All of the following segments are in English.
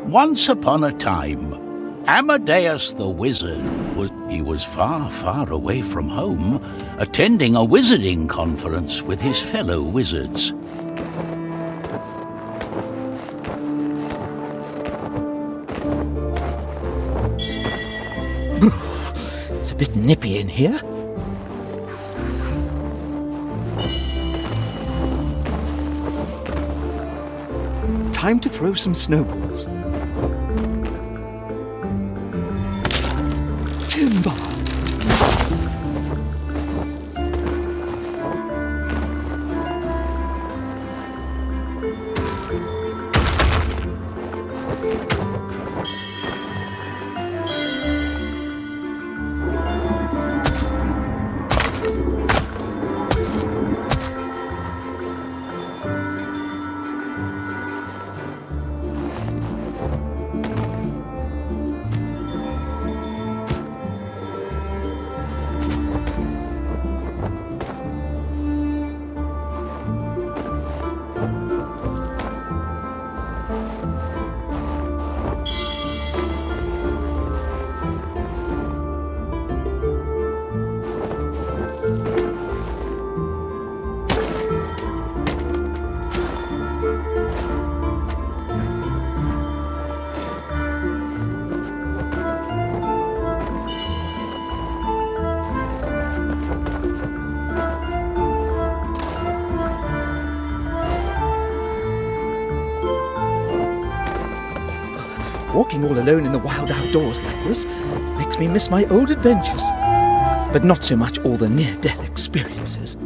Once upon a time, Amadeus the wizard was far, far away from home, attending a wizarding conference with his fellow wizards. It's a bit nippy in here. Time to throw some snowballs. Timber! Walking all alone in the wild outdoors like this makes me miss my old adventures, but not so much all the near-death experiences.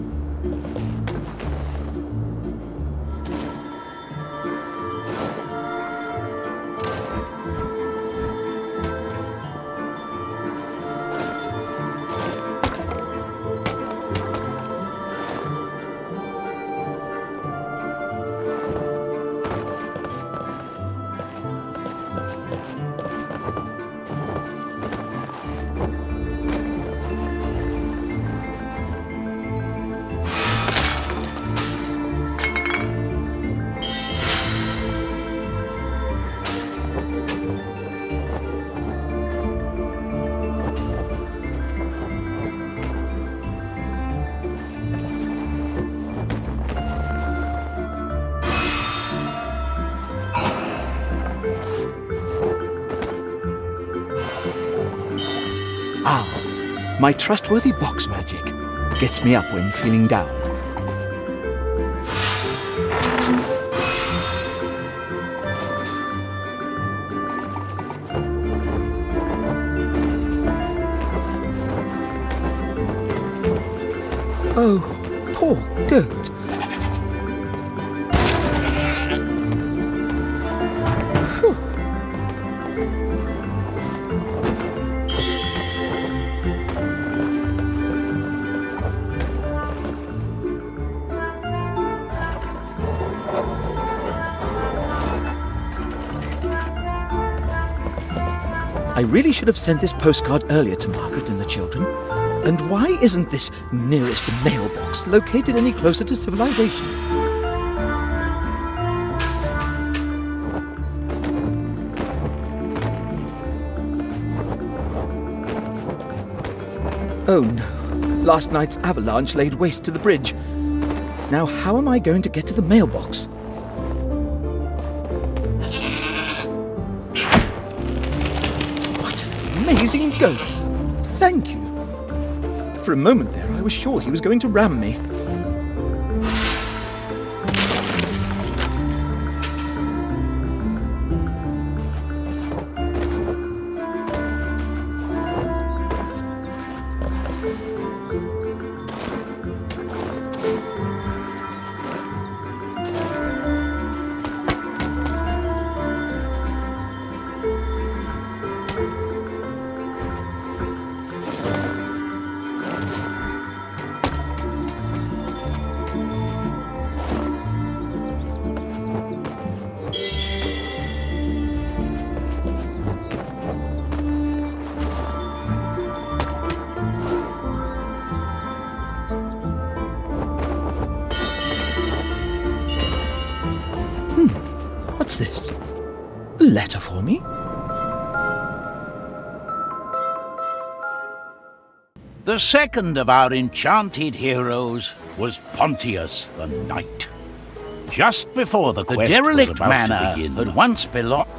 My trustworthy box magic gets me up when feeling down. Oh, poor goat. I really should have sent this postcard earlier to Margaret and the children. And why isn't this nearest mailbox located any closer to civilization? Oh no, last night's avalanche laid waste to the bridge. Now how am I going to get to the mailbox? Amazing goat! Thank you! For a moment there, I was sure he was going to ram me. letter for me? The second of our enchanted heroes was Pontius the Knight. Just before the quest derelict was about manor to begin, had once belonged.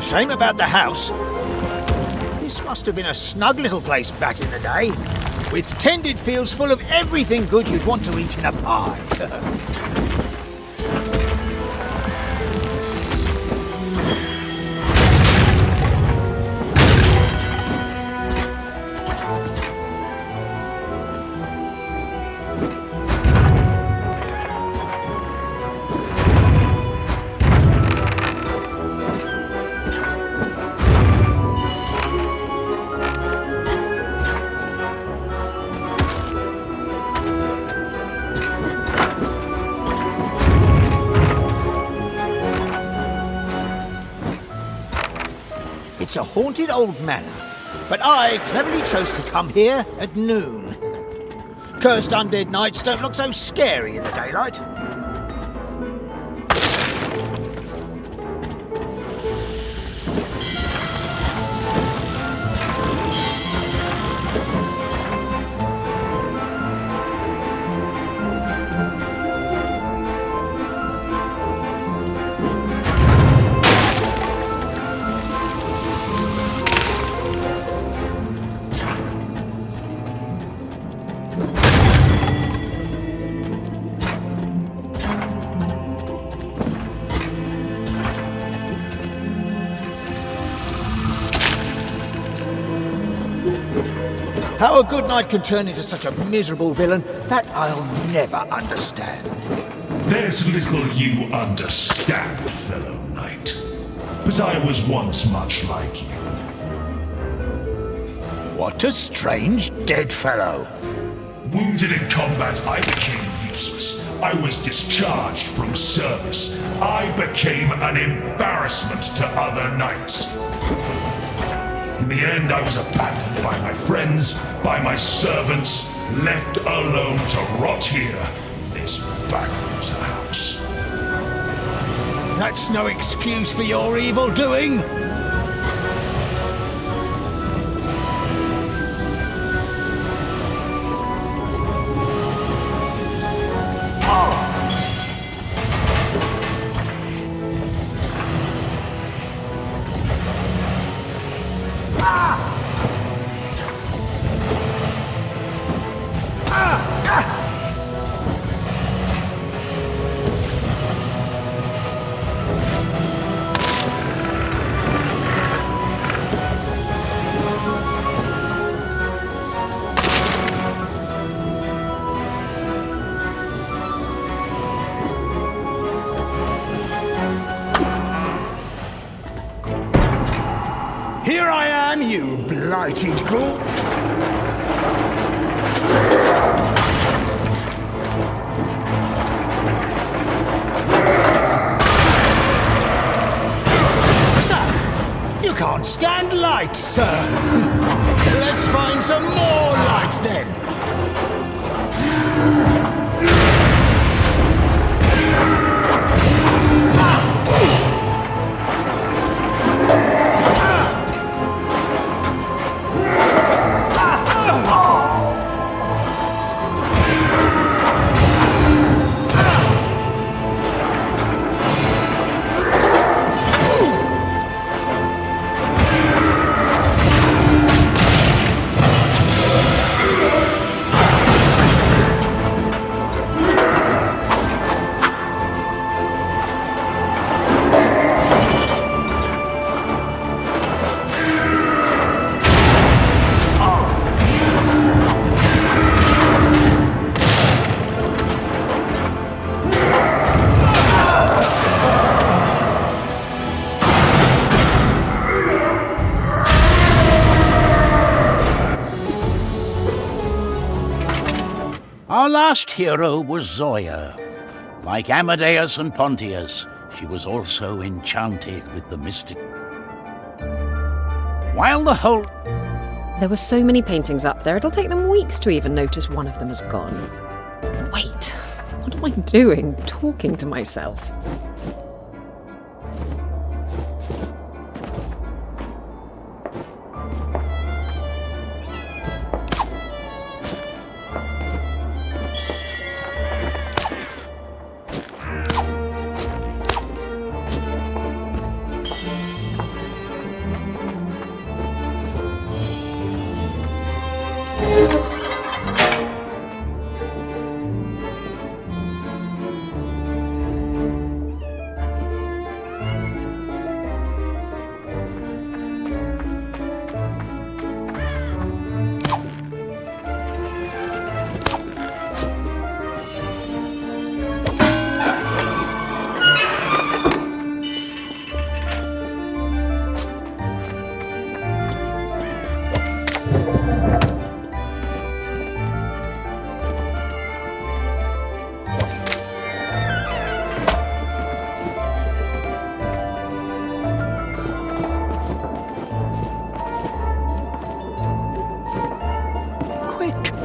Shame about the house. This must have been a snug little place back in the day, with tended fields full of everything good you'd want to eat in a pie. It's a haunted old manor, but I cleverly chose to come here at noon. Cursed undead nights don't look so scary in the daylight. How a good knight can turn into such a miserable villain, that I'll never understand. There's little you understand, fellow knight. But I was once much like you. What a strange dead fellow. Wounded in combat, I became useless. I was discharged from service. I became an embarrassment to other knights. In the end, I was abandoned by my friends, by my servants, left alone to rot here in this backwater house. That's no excuse for your evil doing. Here I am, you blighted ghoul. Sir, you can't stand light, sir. Let's find some more light then. Our last hero was Zoya. Like Amadeus and Pontius, she was also enchanted with the mystic. While the whole... There were so many paintings up there, it'll take them weeks to even notice one of them is gone. Wait, what am I doing? Talking to myself.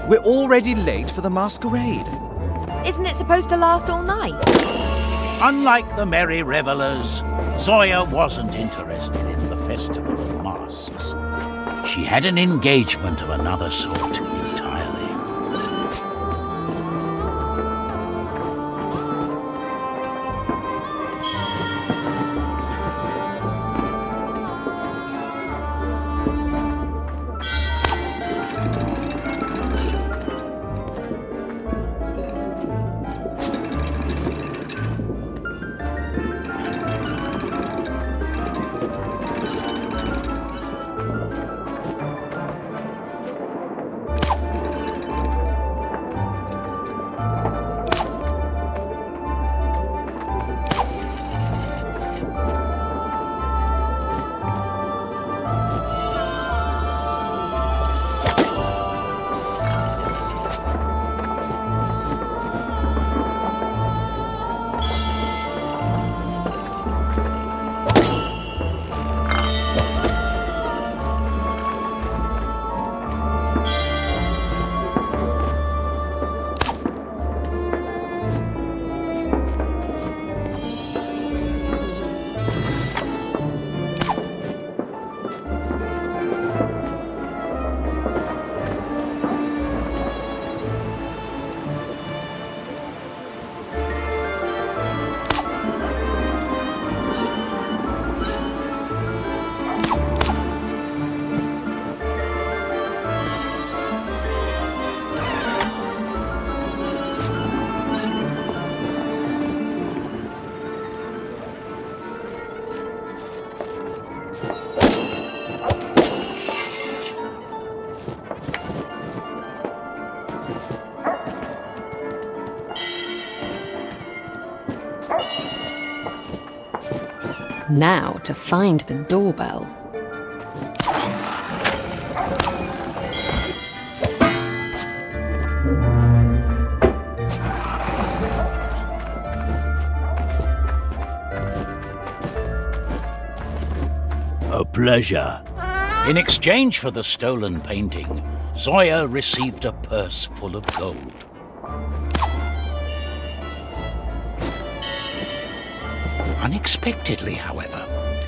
We're already late for the masquerade. Isn't it supposed to last all night? Unlike the merry revelers, Zoya wasn't interested in the festival of masks. She had an engagement of another sort entirely. Now to find the doorbell. A pleasure. In exchange for the stolen painting, Zoya received a purse full of gold. Unexpectedly, however,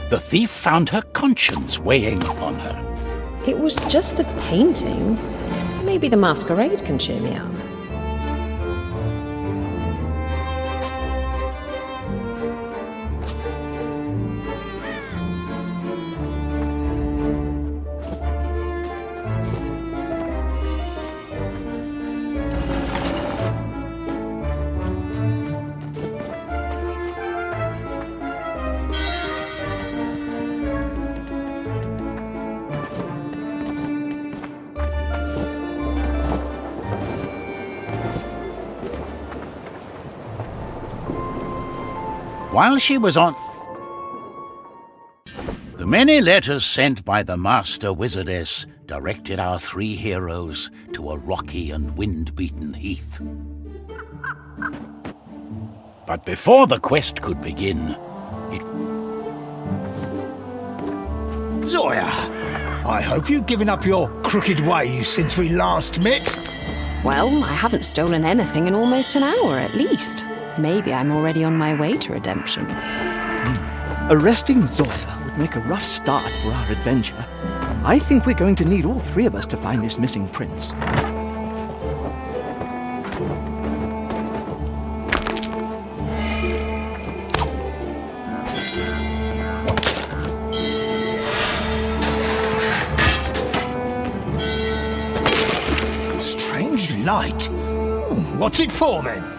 the thief found her conscience weighing upon her. It was just a painting. Maybe the masquerade can cheer me up. While she was on... The The many letters sent by the Master Wizardess directed our three heroes to a rocky and wind-beaten heath. But before the quest could begin, Zoya, I hope you've given up your crooked ways since we last met. Well, I haven't stolen anything in almost an hour, at least. Maybe I'm already on my way to redemption. Arresting Zoya would make a rough start for our adventure. I think we're going to need all three of us to find this missing prince. Strange light. What's it for, then?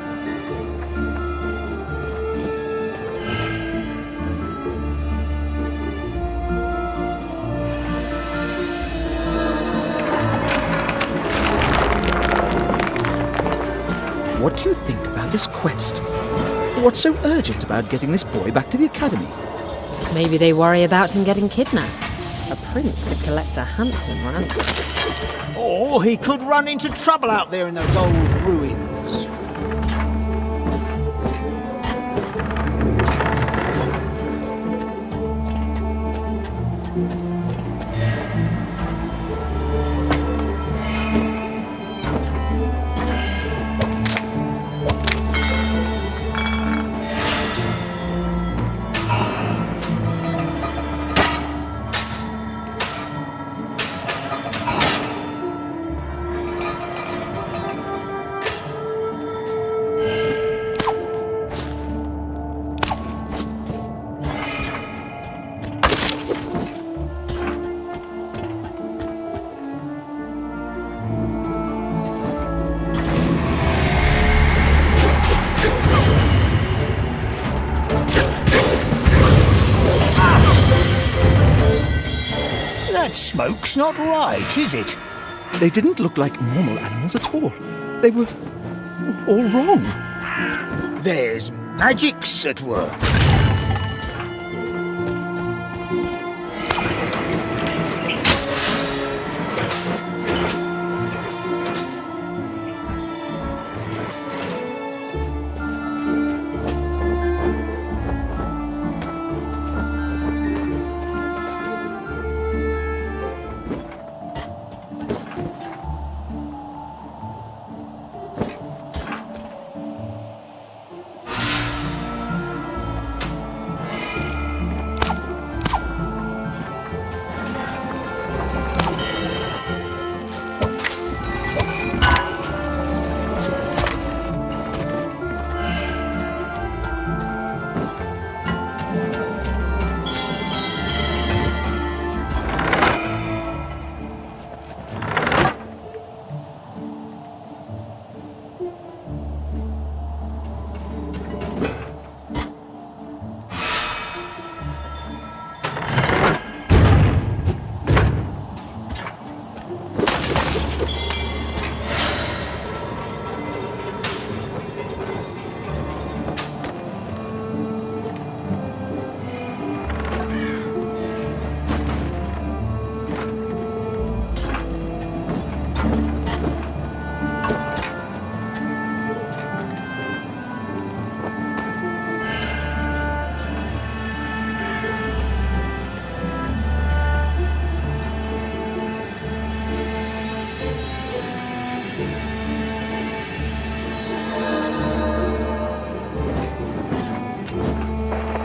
What do you think about this quest? What's so urgent about getting this boy back to the academy? Maybe they worry about him getting kidnapped. A prince could collect a handsome ransom. Or he could run into trouble out there in those old ruins. That smoke's not right, is it? They didn't look like normal animals at all. They were all wrong. There's magics at work.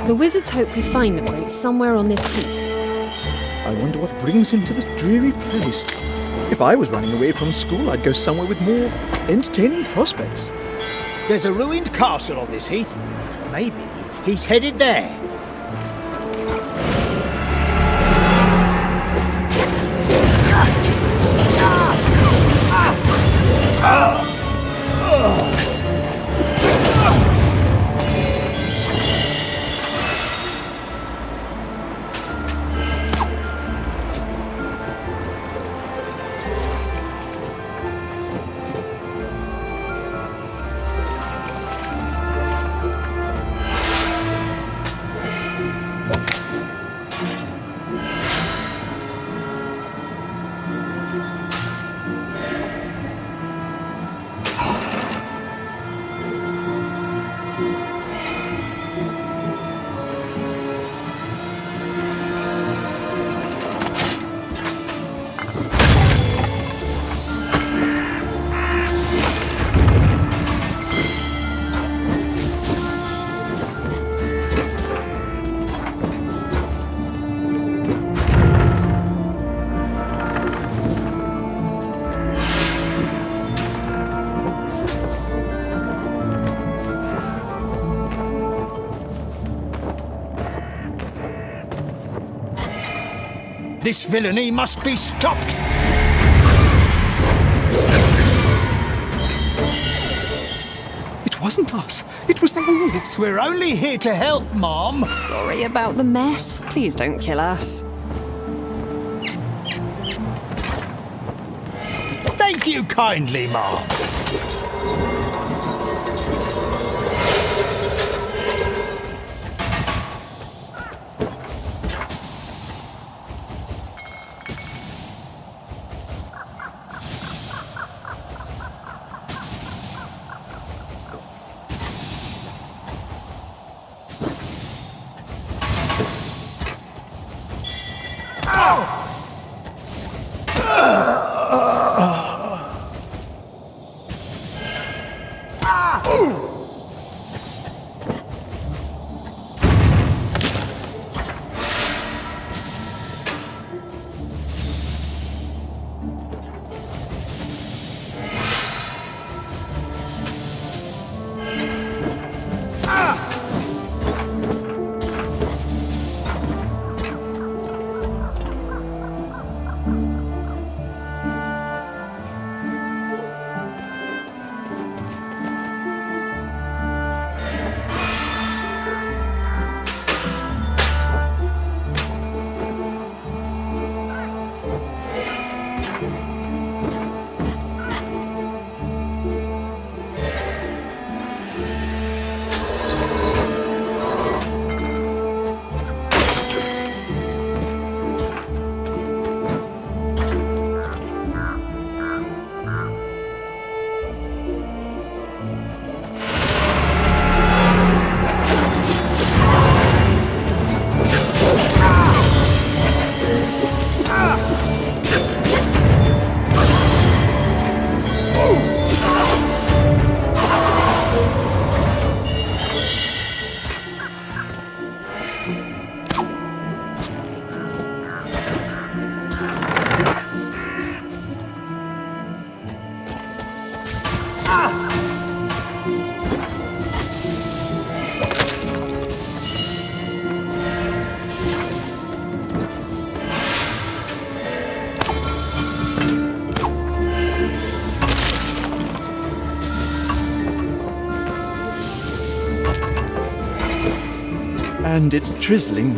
The wizards hope we find the prince somewhere on this heath. I wonder what brings him to this dreary place. If I was running away from school, I'd go somewhere with more entertaining prospects. There's a ruined castle on this heath. Maybe he's headed there. This villainy must be stopped! It wasn't us. It was the wolves. We're only here to help, Mom. Sorry about the mess. Please don't kill us. Thank you kindly, Mom. And it's drizzling.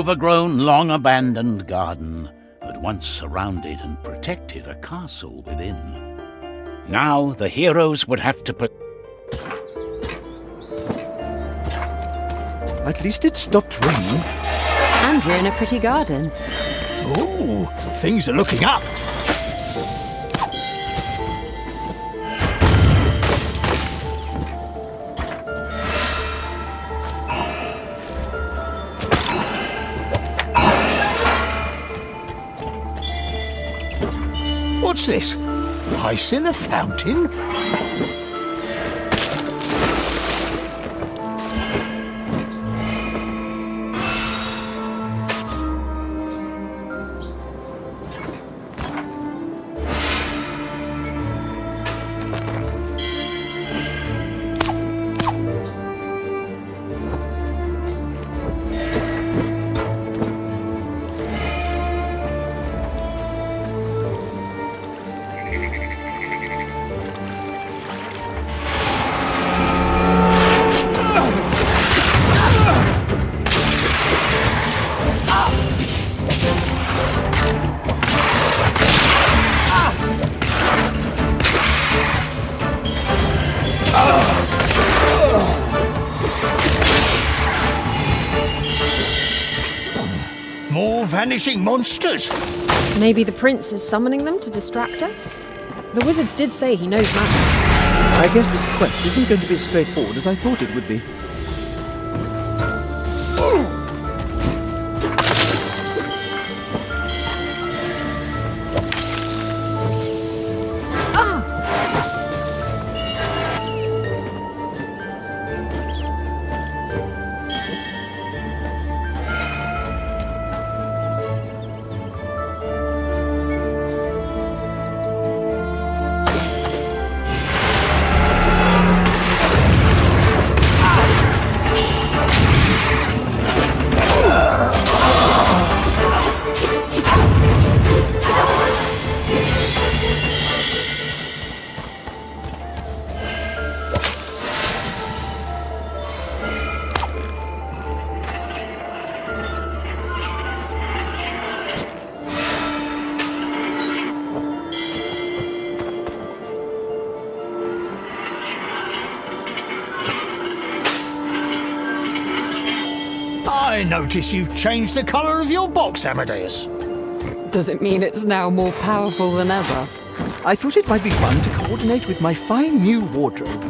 overgrown, long-abandoned garden had once surrounded and protected a castle within. Now the heroes would have to put... At least it stopped raining. And we're in a pretty garden. Ooh, things are looking up. What's this? Ice in a fountain? More vanishing monsters! Maybe the prince is summoning them to distract us? The wizards did say he knows magic. I guess this quest isn't going to be as straightforward as I thought it would be. I notice you've changed the colour of your box, Amadeus. Does it mean it's now more powerful than ever? I thought it might be fun to coordinate with my fine new wardrobe.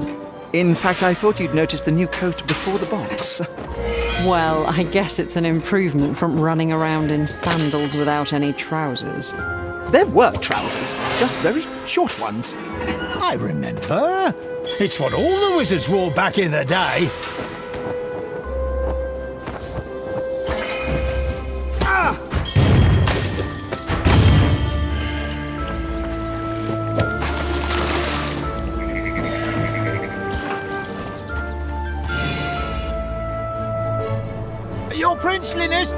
In fact, I thought you'd notice the new coat before the box. Well, I guess it's an improvement from running around in sandals without any trousers. There were trousers, just very short ones. I remember. It's what all the wizards wore back in the day. Your princeliness!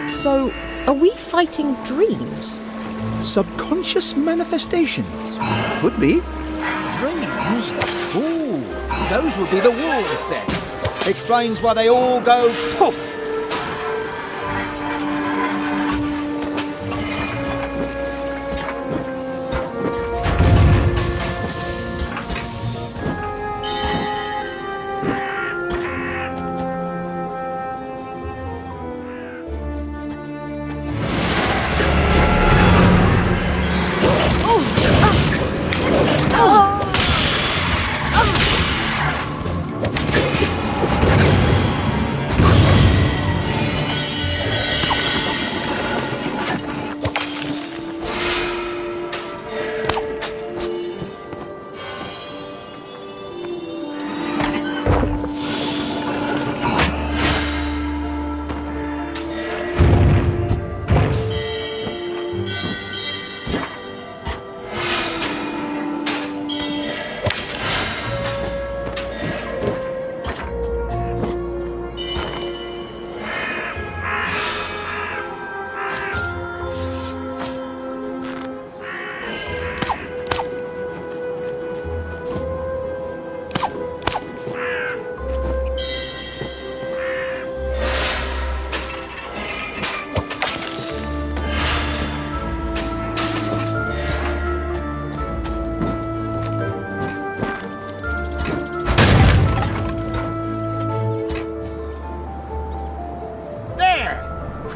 So, are we fighting dreams? Subconscious manifestations. Could be. Dreams? Ooh, those would be the wolves then. Explains why they all go poof.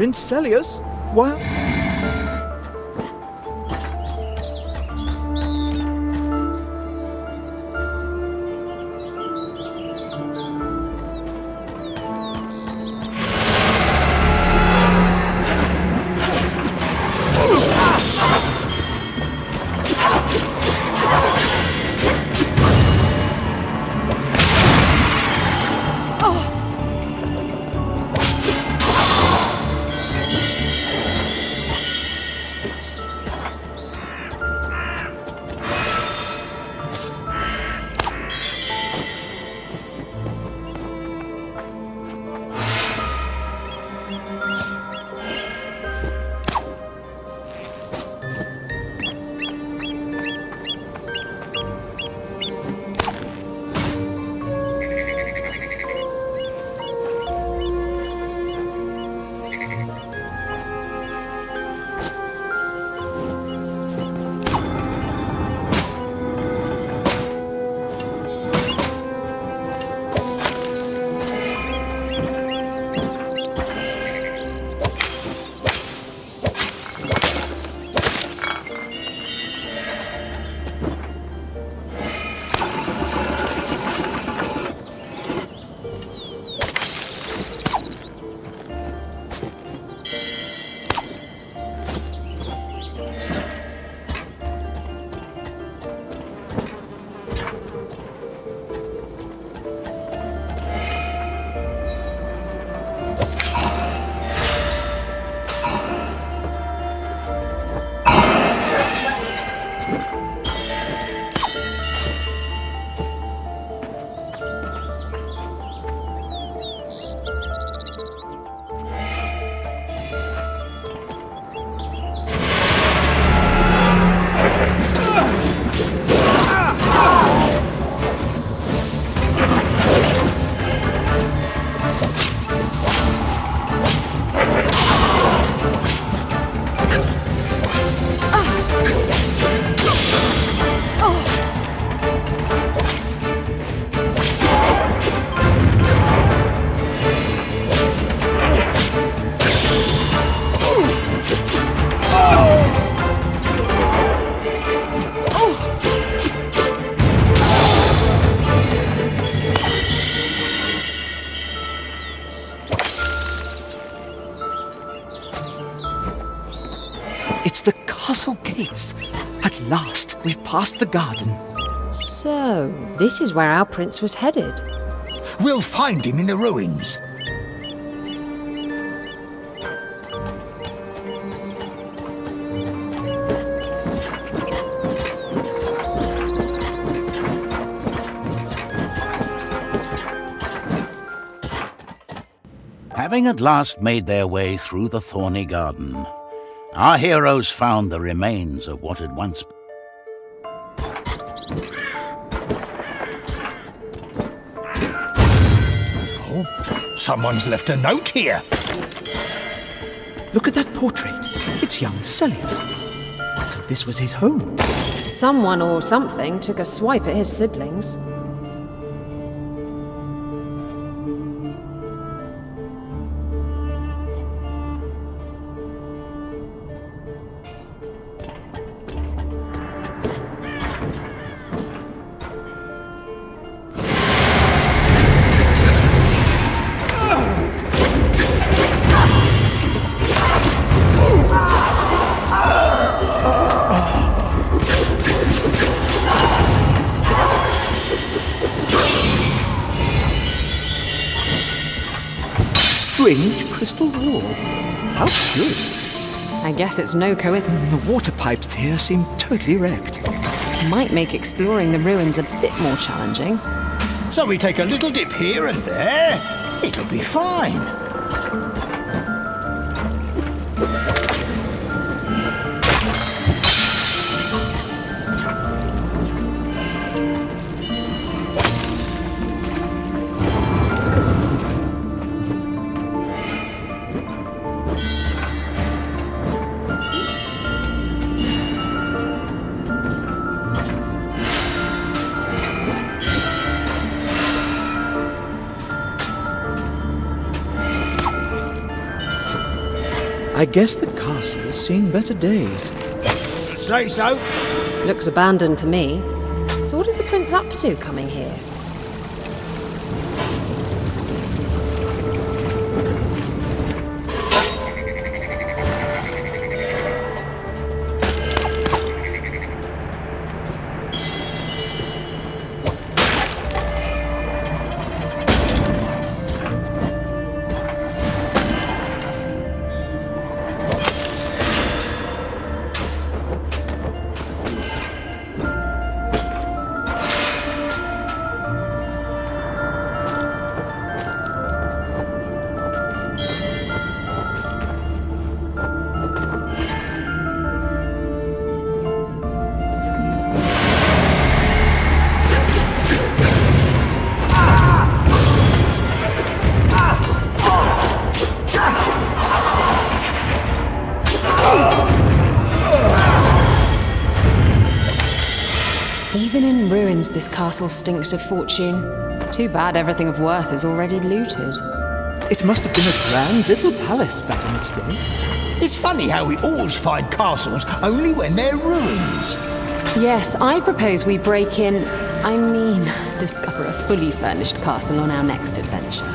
Prince Celius, well... It's the castle gates. At last, we've passed the garden. So, this is where our prince was headed. We'll find him in the ruins. Having at last made their way through the thorny garden, our heroes found the remains of what had once been. Oh, someone's left a note here. Look at that portrait. It's young Celius. So this was his home. Someone or something took a swipe at his siblings. Strange crystal wall. How curious. I guess it's no coincidence. The water pipes here seem totally wrecked. Might make exploring the ruins a bit more challenging. So we take a little dip here and there. It'll be fine. I guess the castle's seen better days. Say so. Looks abandoned to me. So what is the prince up to coming here? Even in ruins, this castle stinks of fortune. Too bad everything of worth is already looted. It must have been a grand little palace back in its day. It's funny how we always find castles only when they're ruins. Yes, I propose we break in... discover a fully furnished castle on our next adventure.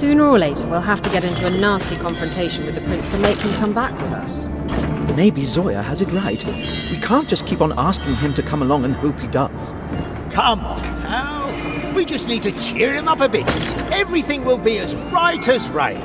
Sooner or later, we'll have to get into a nasty confrontation with the prince to make him come back with us. Maybe Zoya has it right. We can't just keep on asking him to come along and hope he does. Come on now. We just need to cheer him up a bit. Everything will be as right as rain.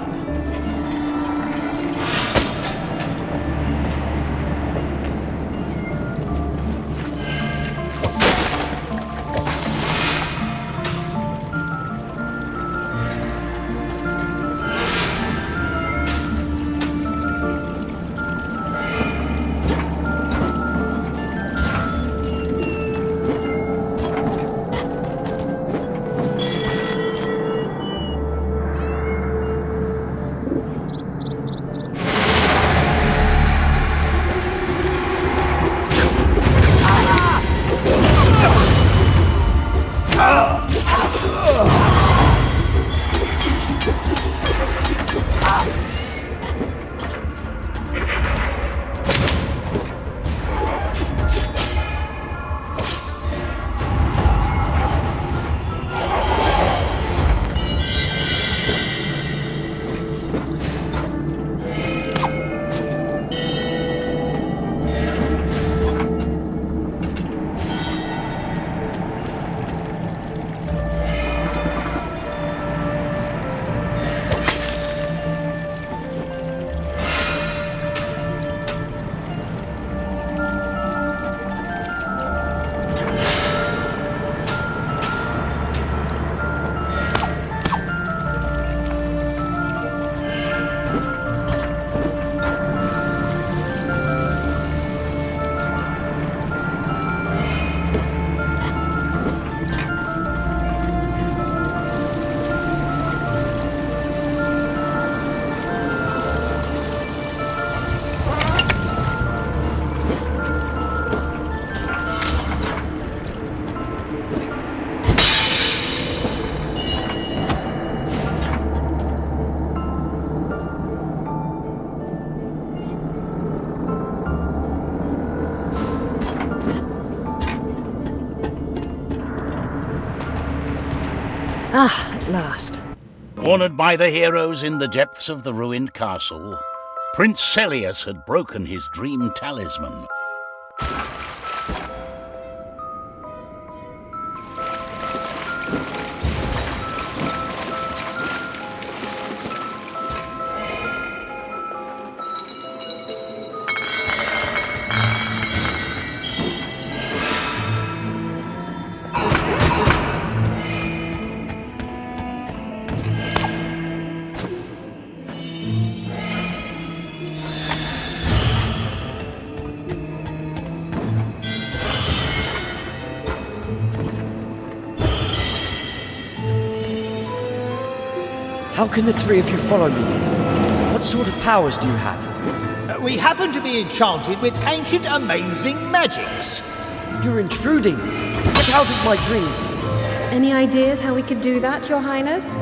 Ah, at last. Cornered by the heroes in the depths of the ruined castle, Prince Celius had broken his dream talisman. How can the three of you follow me here? What sort of powers do you have? We happen to be enchanted with ancient, amazing magics. You're intruding. Get out of my dreams. Any ideas how we could do that, Your Highness?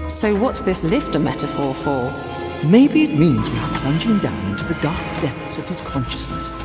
So what's this lift a metaphor for? Maybe it means we are plunging down into the dark depths of his consciousness.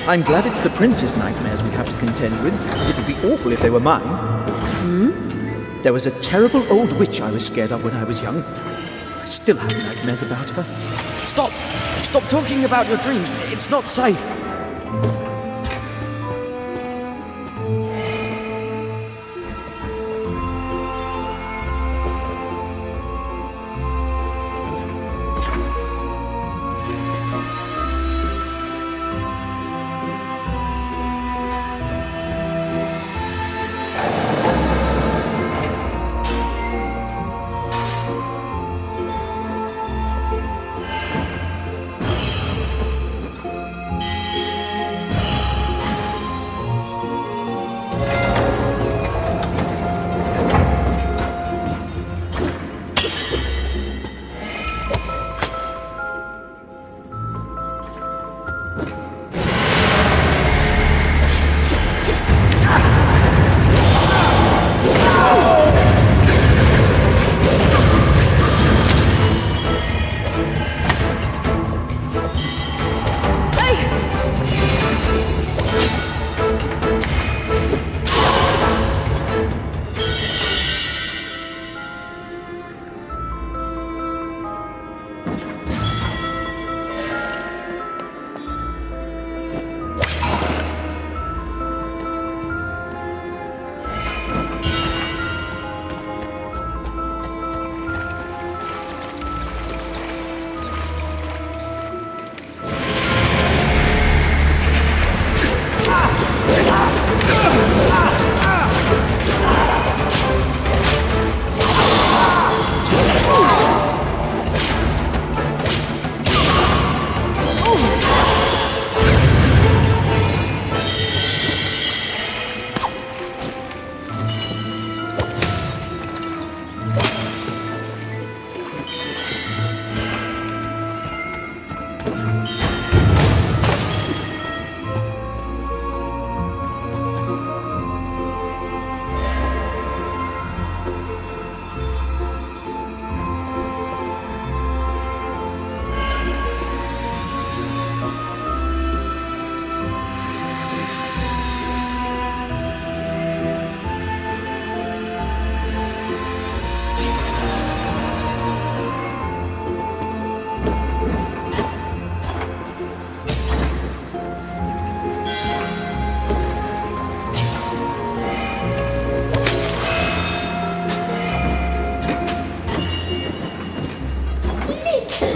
I'm glad it's the prince's nightmares we have to contend with. It'd be awful if they were mine. There was a terrible old witch I was scared of when I was young. I still have nightmares about her. Stop! Stop talking about your dreams. It's not safe.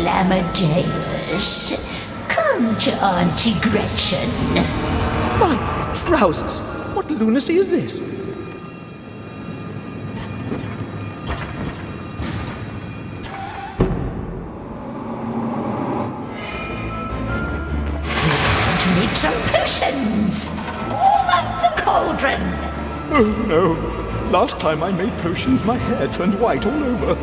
Amadeus, come to Auntie Gretchen. My trousers! What lunacy is this? some potions. Warm up the cauldron. Oh no! Last time I made potions, my hair turned white all over.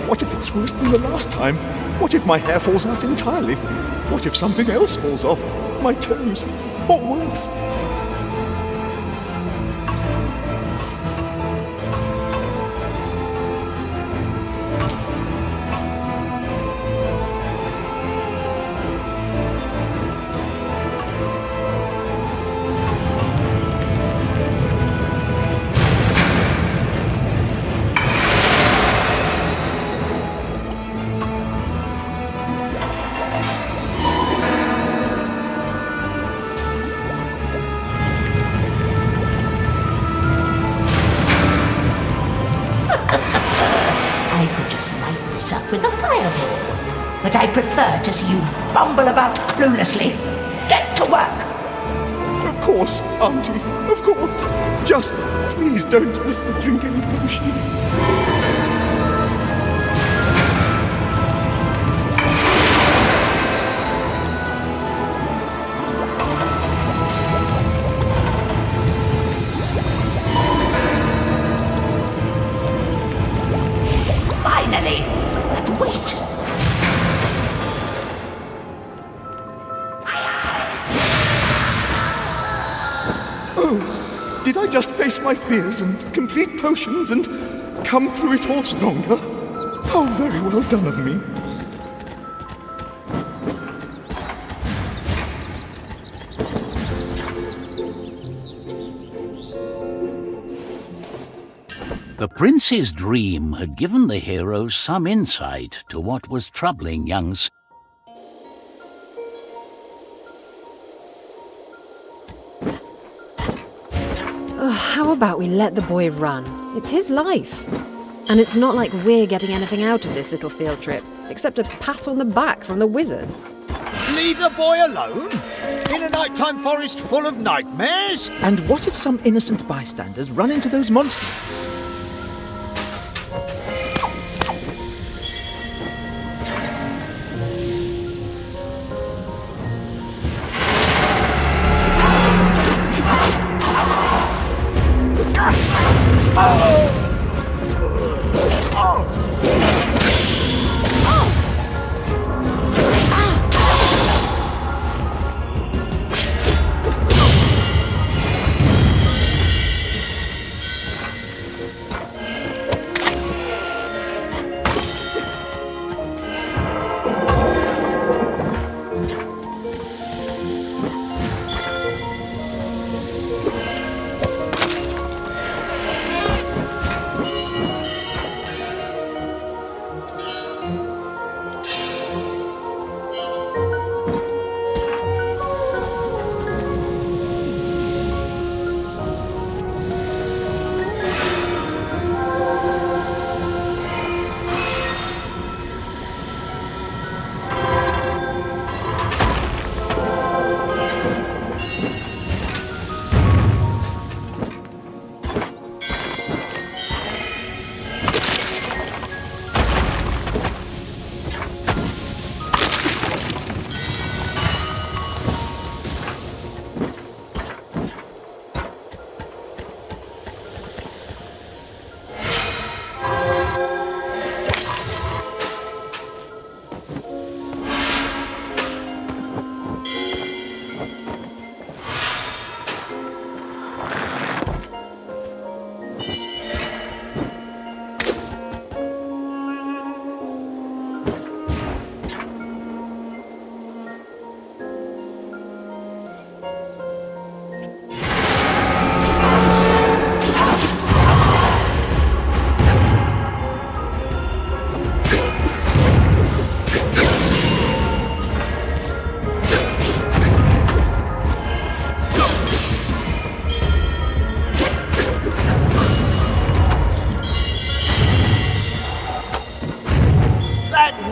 What if it's worse than the last time? What if my hair falls out entirely? What if something else falls off? My toes? Or worse? I could just light this up with a fireball. But I prefer to see you bumble about cluelessly. Get to work! Of course, Auntie, of course. Just please don't make me drink any potions. Finally! But wait! Oh, did I just face my fears and complete potions and come through it all stronger? How very well done of me. The prince's dream had given the heroes some insight to what was troubling young How about we let the boy run? It's his life. And it's not like we're getting anything out of this little field trip, except a pat on the back from the wizards. Leave the boy alone? In a nighttime forest full of nightmares? And what if some innocent bystanders run into those monsters?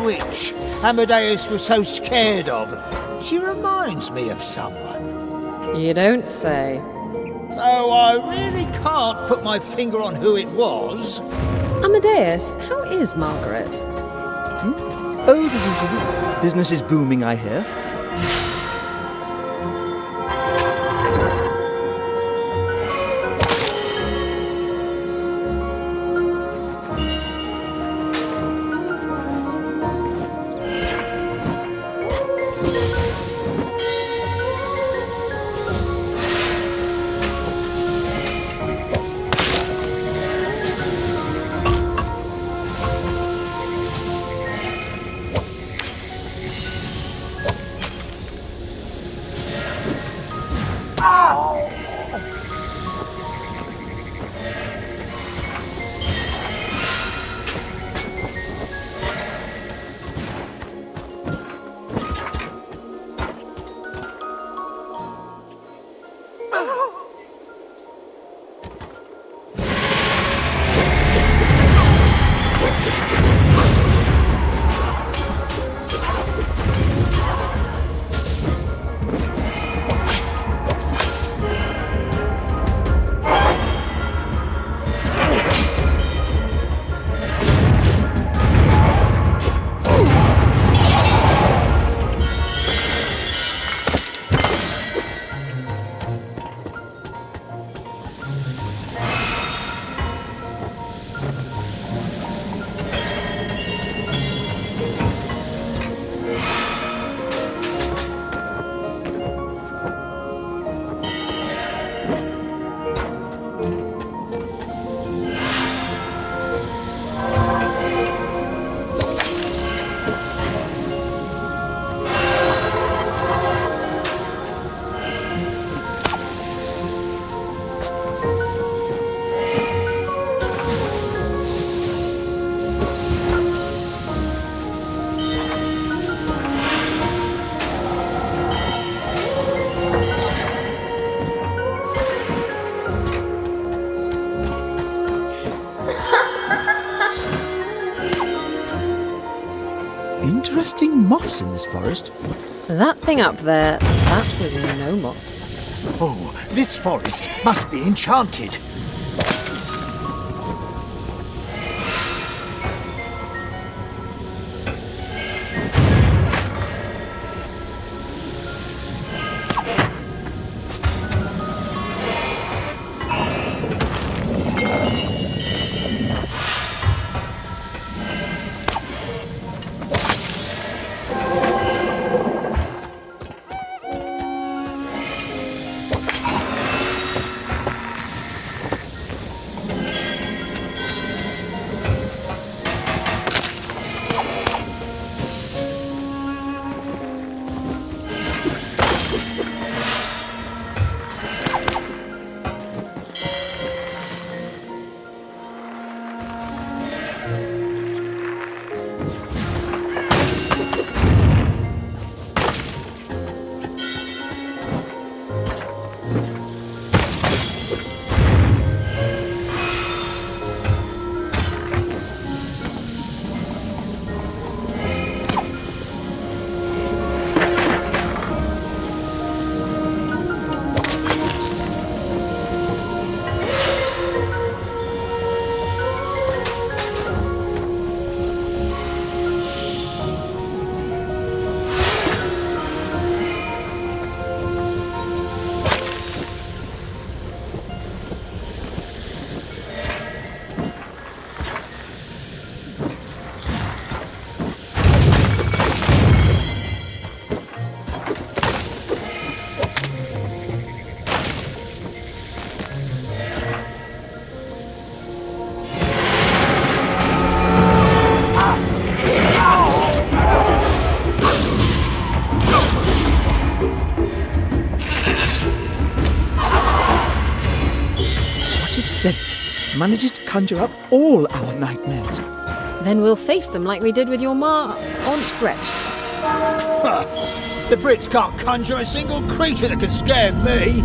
Witch Amadeus was so scared of. She reminds me of someone. You don't say. Though I really can't put my finger on who it was. Amadeus, how is Margaret? Oh, the usual. Business is booming, I hear. Interesting moths in this forest. That thing up there, that was no moth. Oh, this forest must be enchanted. Manages to conjure up all our nightmares. Then we'll face them like we did with your Aunt Gretchen. The Brits can't conjure a single creature that can scare me.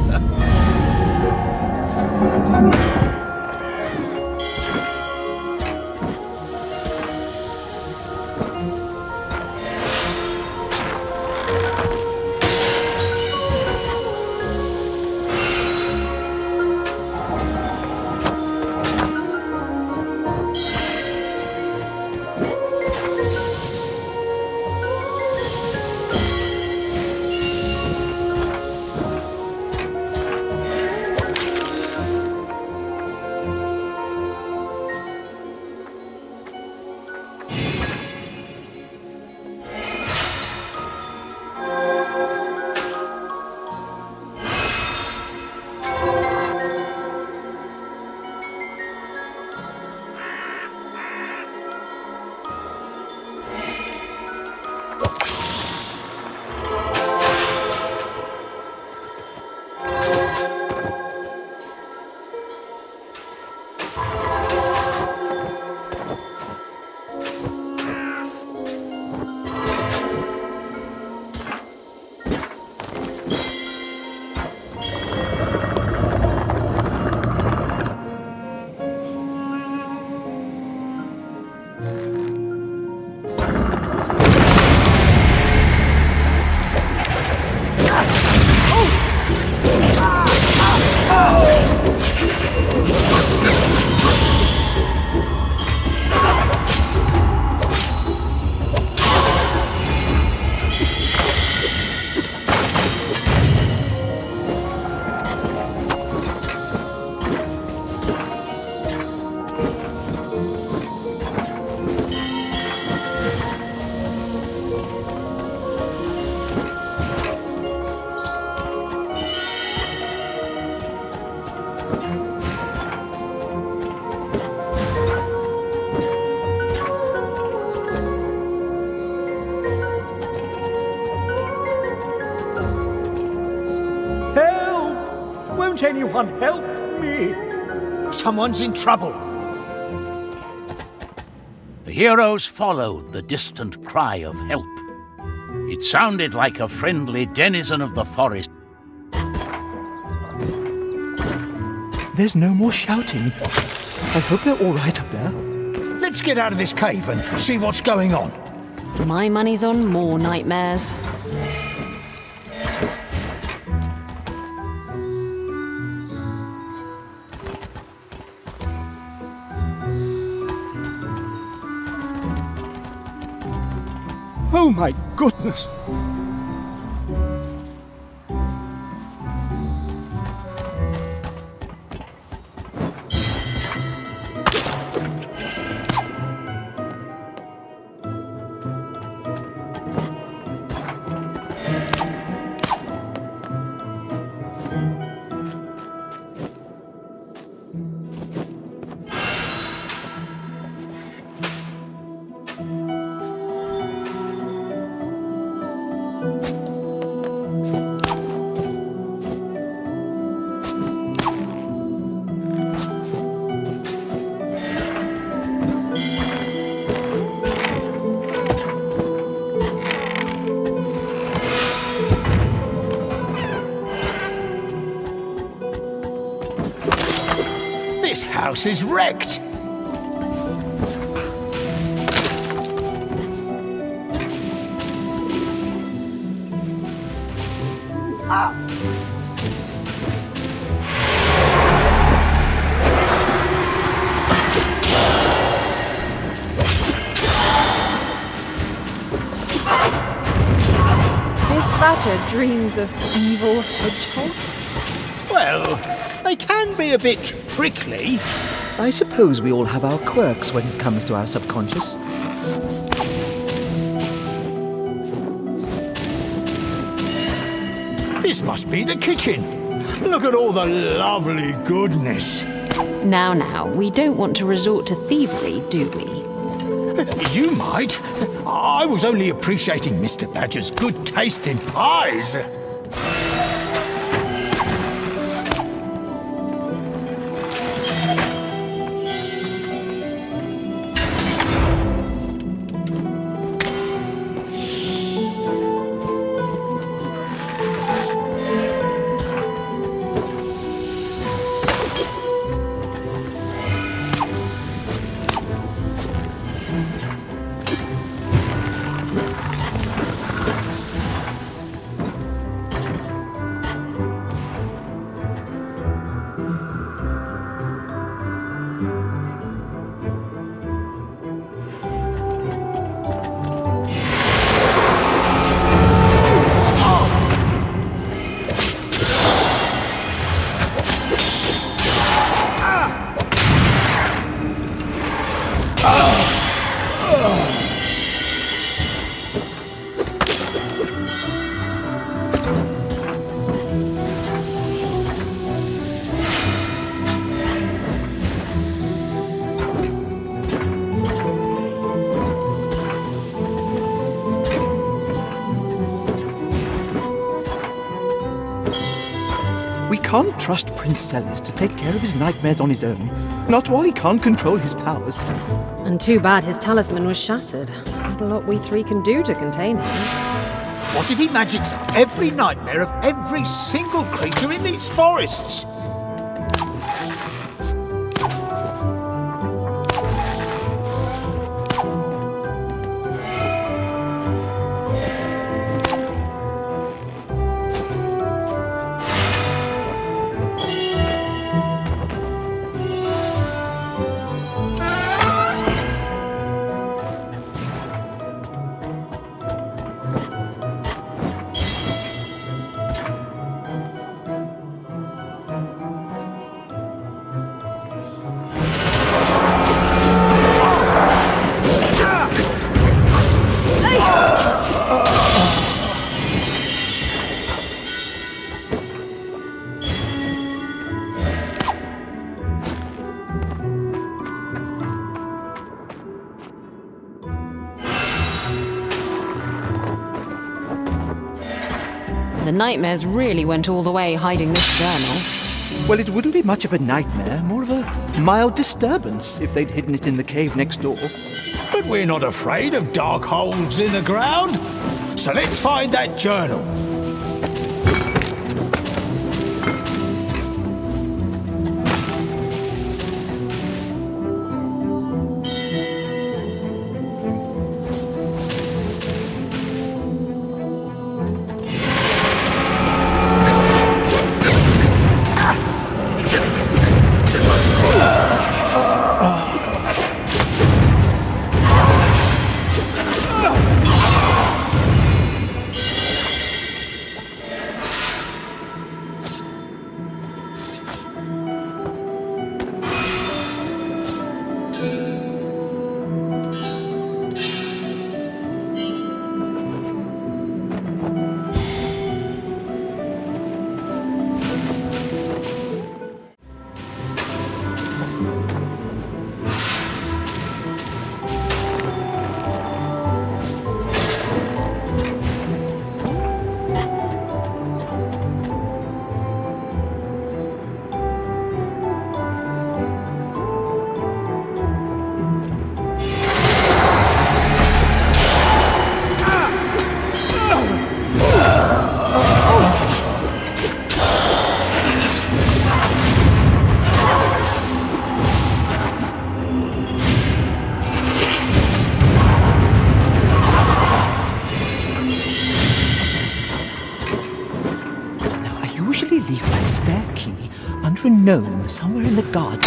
Won't anyone help me? Someone's in trouble. The heroes followed the distant cry of help. It sounded like a friendly denizen of the forest. There's no more shouting. I hope they're all right up there. Let's get out of this cave and see what's going on. My money's on more nightmares. Oh my goodness! This house is wrecked! Miss Badger dreams of evil hedgehogs? Well, they can be a bit prickly. I suppose we all have our quirks when it comes to our subconscious. This must be the kitchen. Look at all the lovely goodness. Now, we don't want to resort to thievery, do we? You might. I was only appreciating Mr. Badger's good taste in pies. We can't trust Prince Sellers to take care of his nightmares on his own, not while he can't control his powers. And too bad his talisman was shattered. Not a lot we three can do to contain him. What if he magics up every nightmare of every single creature in these forests? The nightmares really went all the way hiding this journal. Well, it wouldn't be much of a nightmare, more of a mild disturbance if they'd hidden it in the cave next door. But we're not afraid of dark holes in the ground. So let's find that journal. Leave my spare key under a gnome somewhere in the garden.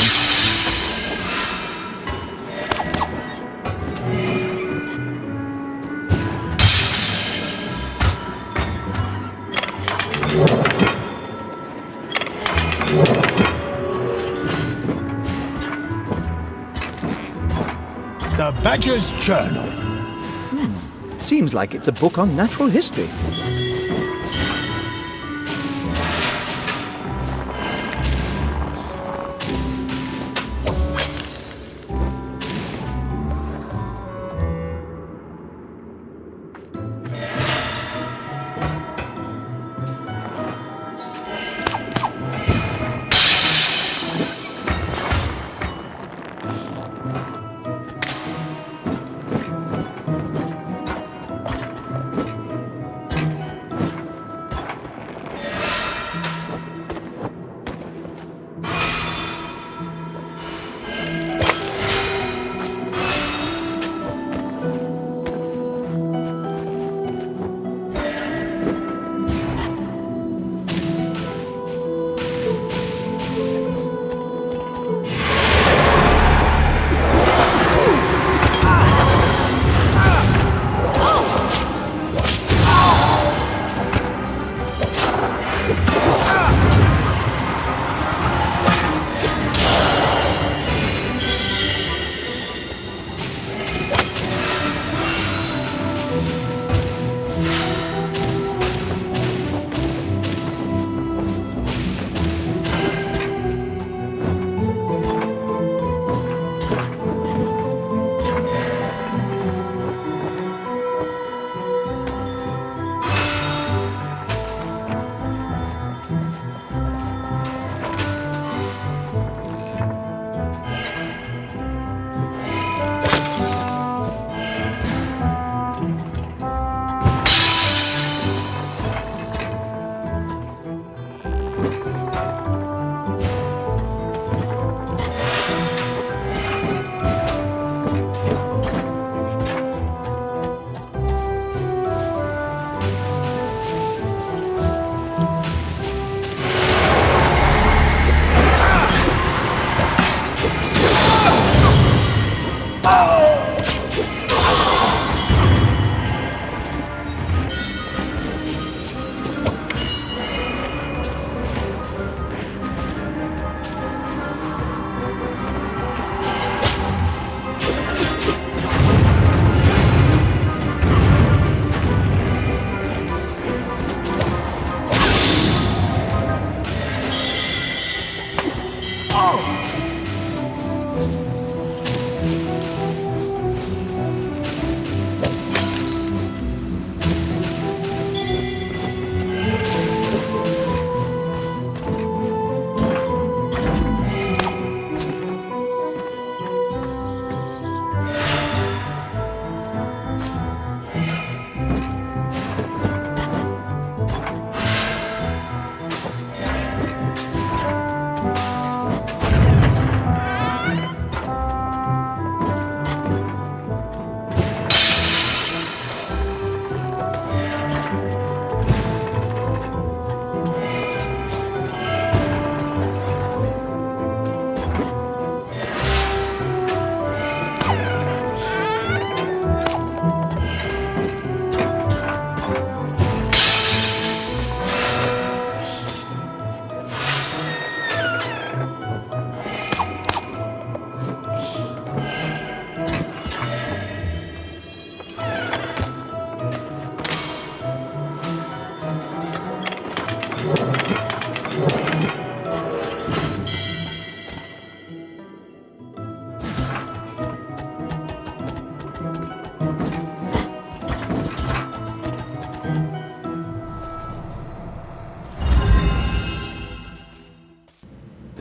The Badger's Journal. Seems like it's a book on natural history.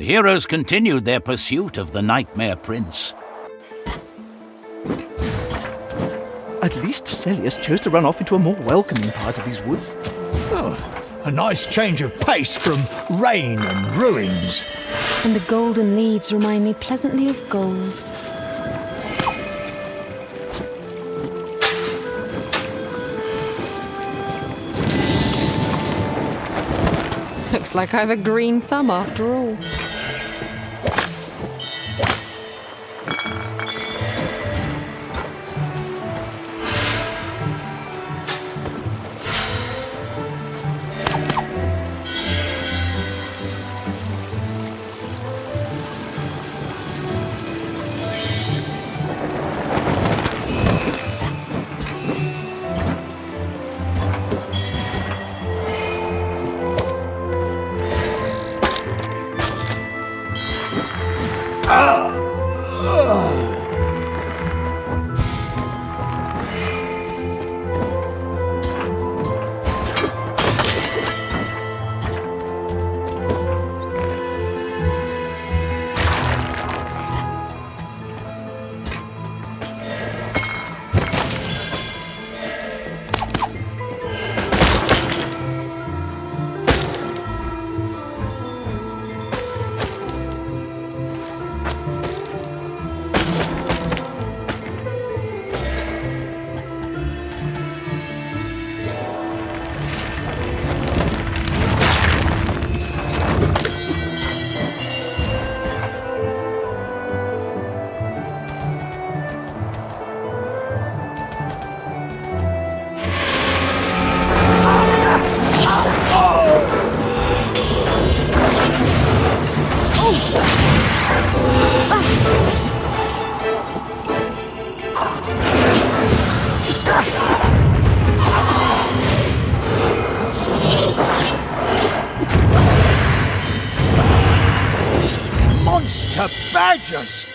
heroes continued their pursuit of the Nightmare Prince. At least Celius chose to run off into a more welcoming part of these woods. Oh, a nice change of pace from rain and ruins. And the golden leaves remind me pleasantly of gold. Looks like I've a green thumb after all. Monster badgers!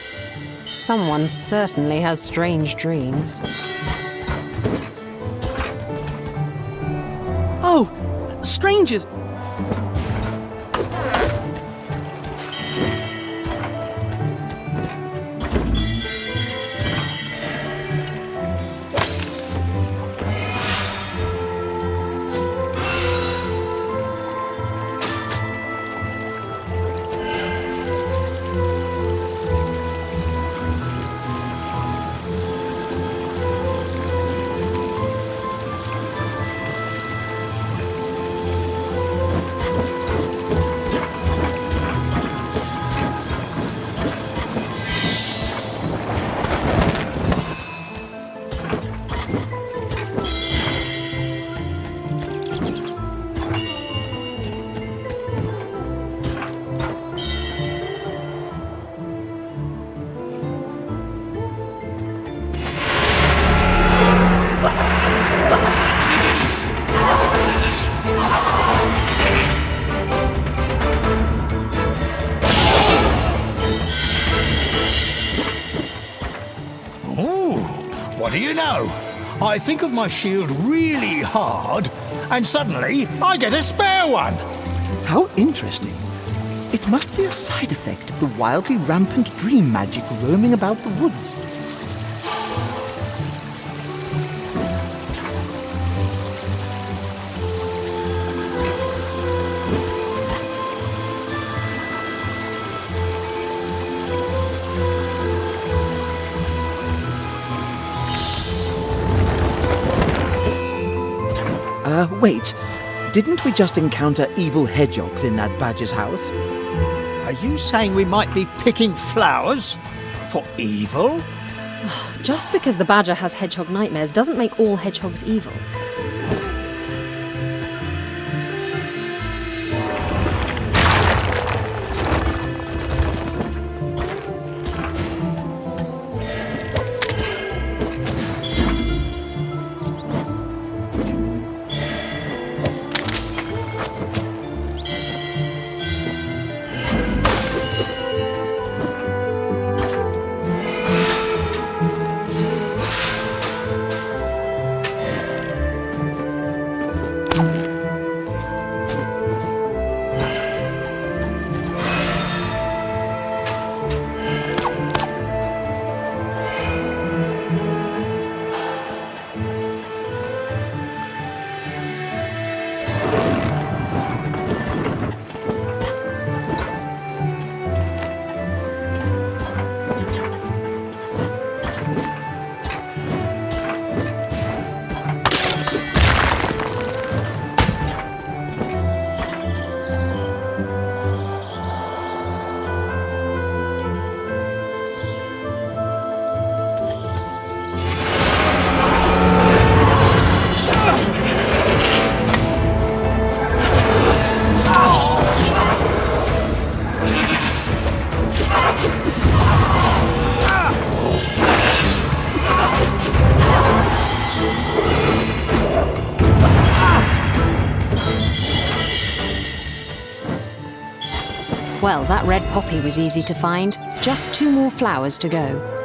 Someone certainly has strange dreams. Oh, strangers! What do you know? I think of my shield really hard, and suddenly I get a spare one. How interesting. It must be a side effect of the wildly rampant dream magic roaming about the woods. Wait. Didn't we just encounter evil hedgehogs in that badger's house? Are you saying we might be picking flowers for evil? Just because the badger has hedgehog nightmares doesn't make all hedgehogs evil. Well, that red poppy was easy to find. Just 2 more flowers to go.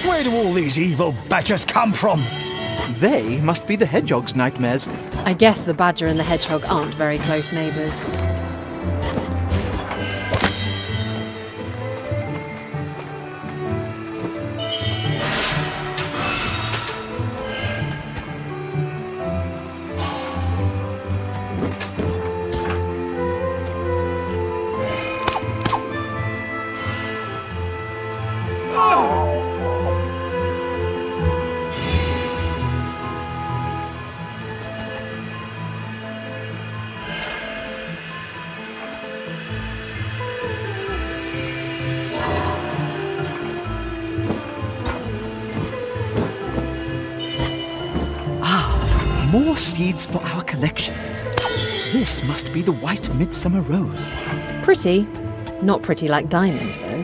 Where do all these evil badgers come from? They must be the hedgehog's nightmares. I guess the badger and the hedgehog aren't very close neighbours. More seeds for our collection. This must be the white midsummer rose. Pretty. Not pretty like diamonds, though.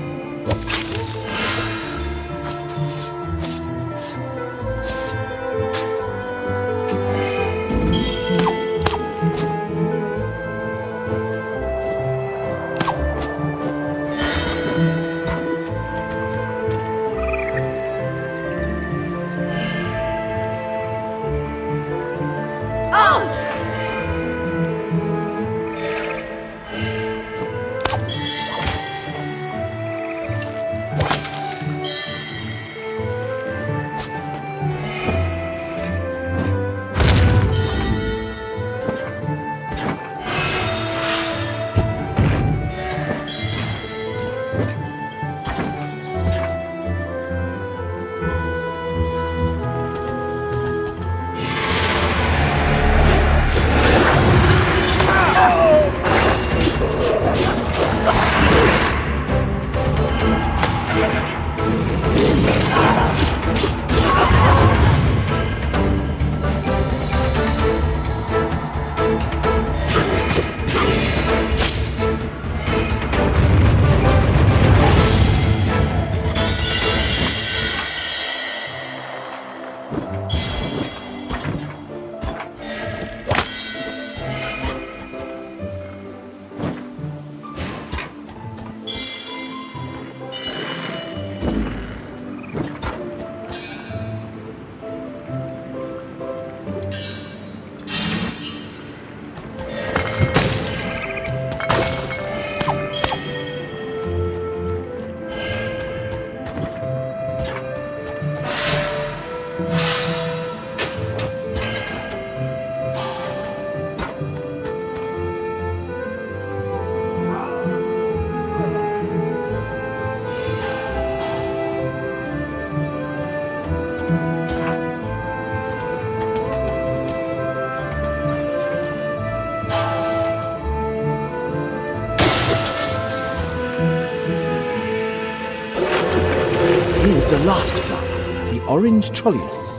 The last flower, the orange trolleus.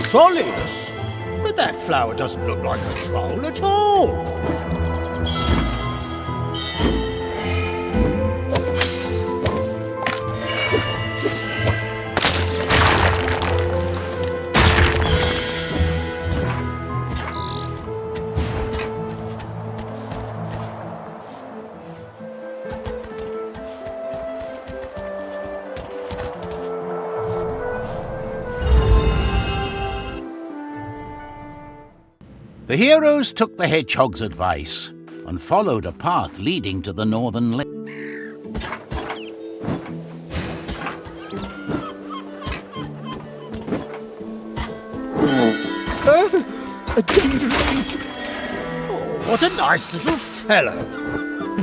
Trolleus? But that flower doesn't look like a troll at all. The heroes took the hedgehog's advice and followed a path leading to the northern lake. A dangerous beast. What a nice little fellow.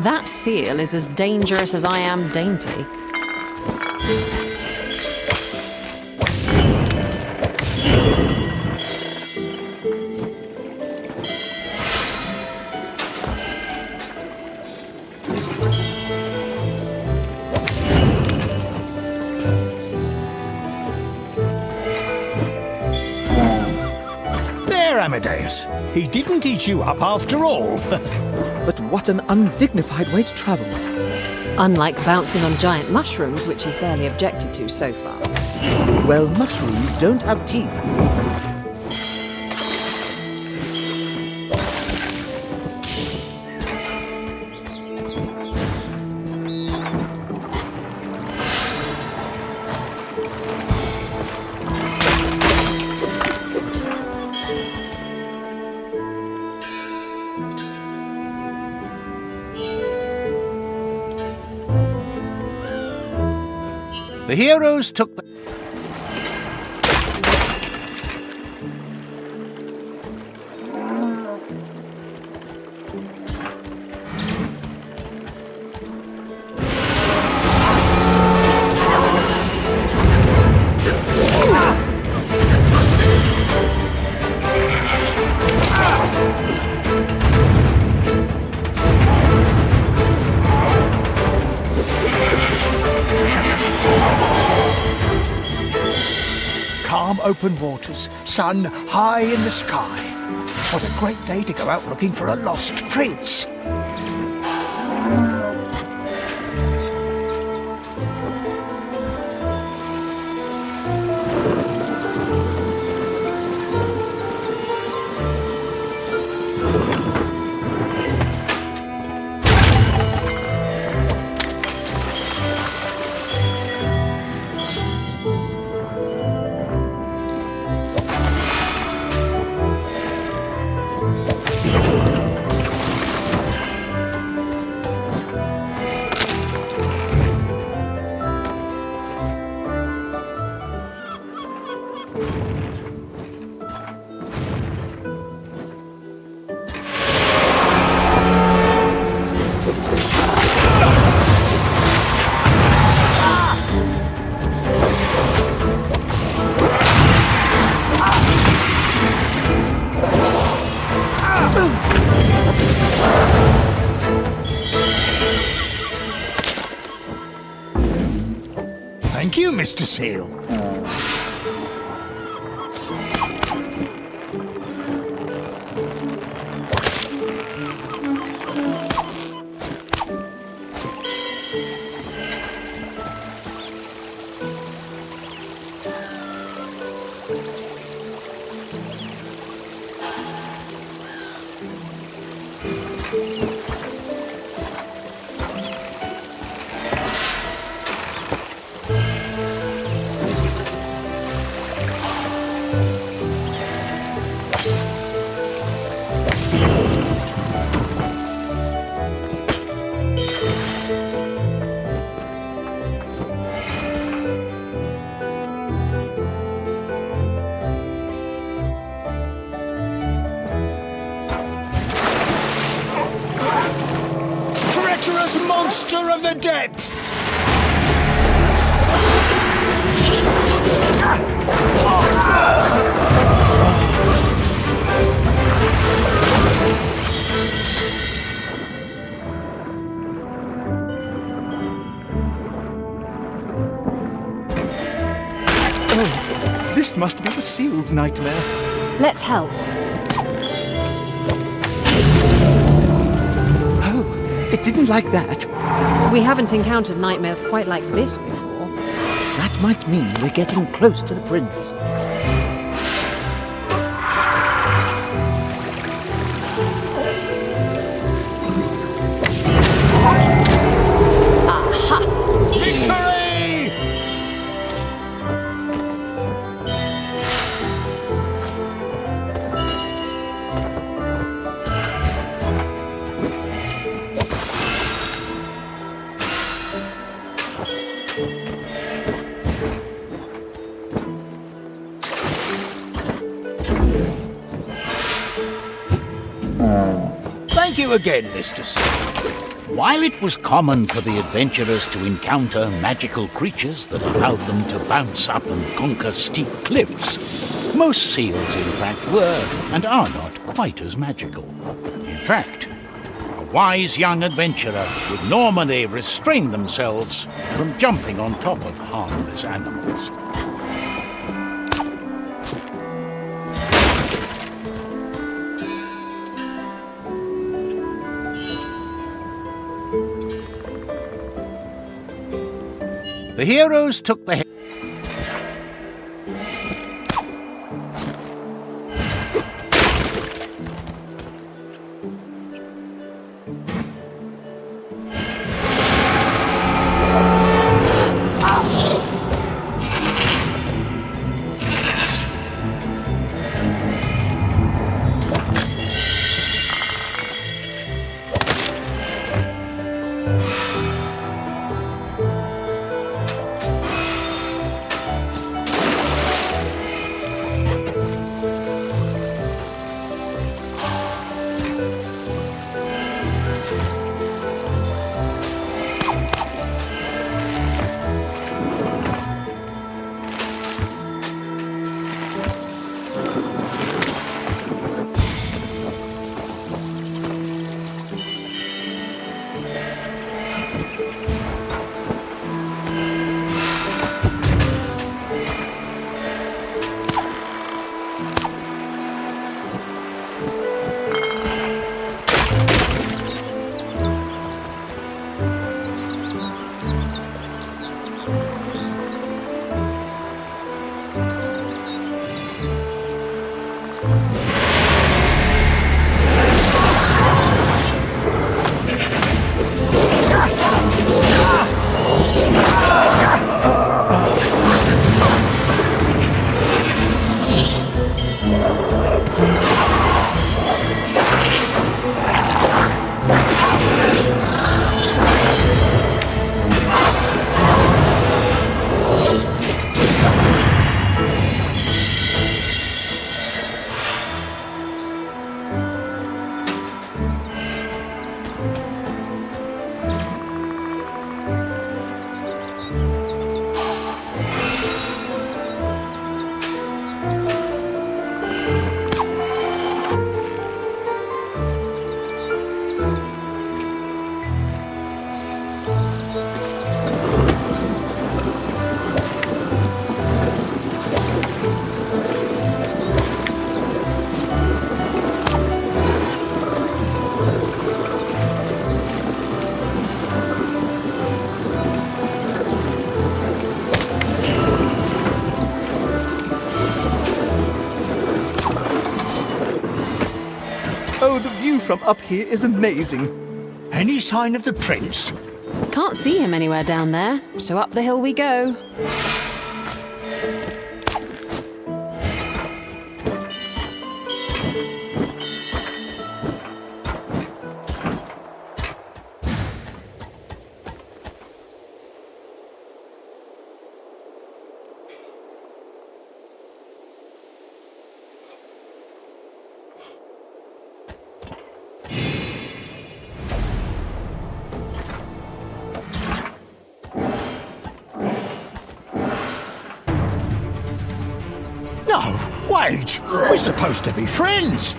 That seal is as dangerous as I am dainty. There, Amadeus. He didn't eat you up after all. But what an undignified way to travel. Unlike bouncing on giant mushrooms, which you've barely objected to so far. Well, mushrooms don't have teeth. The heroes took the... Calm open waters, sun high in the sky. What a great day to go out looking for a lost prince. Thank you, Mr. Seal. Treacherous monster of the depths! Oh, this must be the seal's nightmare. Let's help. Oh, it didn't like that. We haven't encountered nightmares quite like this before. That might mean we're getting close to the prince. Victory! Thank you again, Mr. Smith. While it was common for the adventurers to encounter magical creatures that allowed them to bounce up and conquer steep cliffs, most seals, in fact, were and are not quite as magical. In fact, a wise young adventurer would normally restrain themselves from jumping on top of harmless animals. The heroes took the Oh, the view from up here is amazing. Any sign of the prince? Can't see him anywhere down there, so up the hill we go. No, wait! We're supposed to be friends!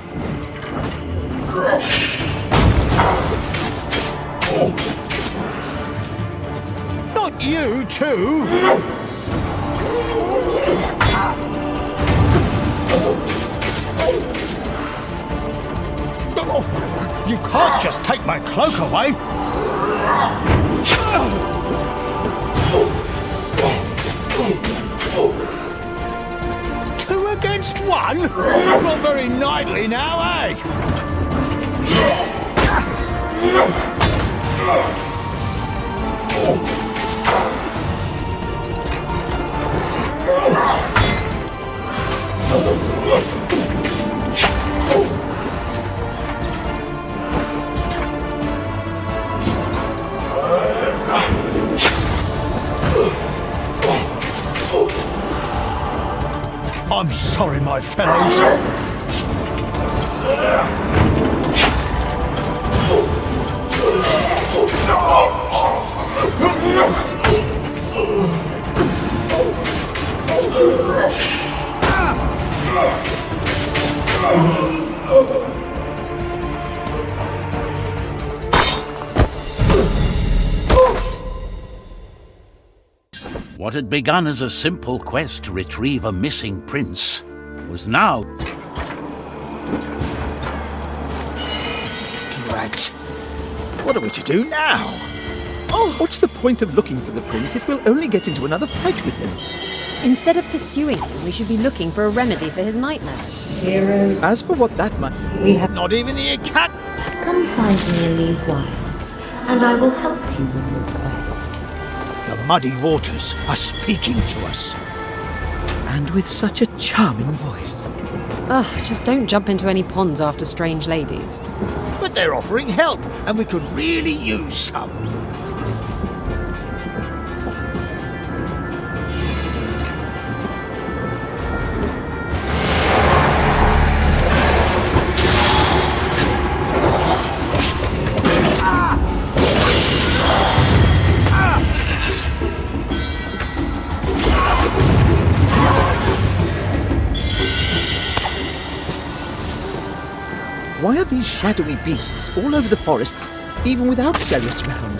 Not you, too! Oh, you can't just take my cloak away! Two against one? Not very knightly now, eh? I'm sorry, my fellows. What had begun as a simple quest to retrieve a missing prince was now... Drat. What are we to do now? Oh, what's the point of looking for the prince if we'll only get into another fight with him? Instead of pursuing him, we should be looking for a remedy for his nightmares. Heroes, As for what that might... we have Not even the cat. come find me in these wilds, and I will help you with your quest. The muddy waters are speaking to us. And with such a charming voice. Ugh, just don't jump into any ponds after strange ladies. But they're offering help, and we could really use some. Why are these shadowy beasts all over the forests, even without Ceres around?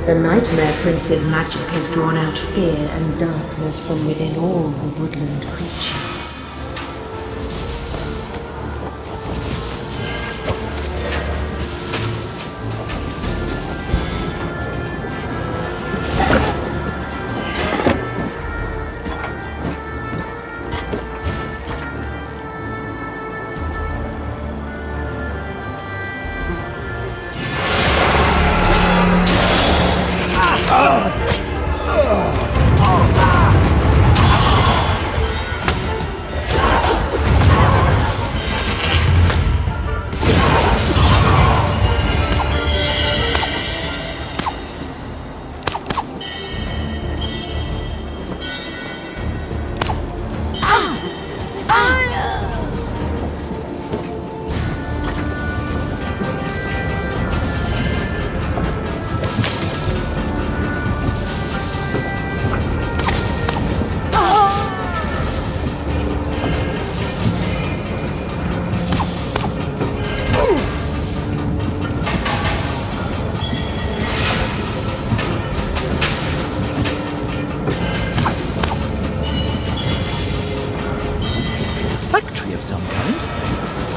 The Nightmare Prince's magic has drawn out fear and darkness from within all the woodland creatures.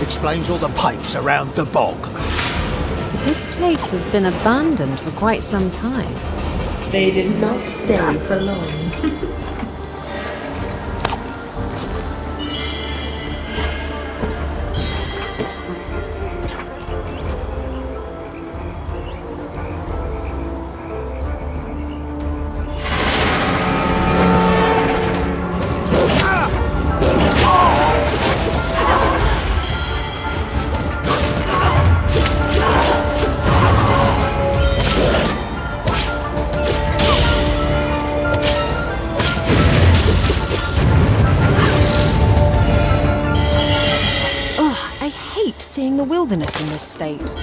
Explains all the pipes around the bog. This place has been abandoned for quite some time. They did not stay for long. Seeing the wilderness in this state.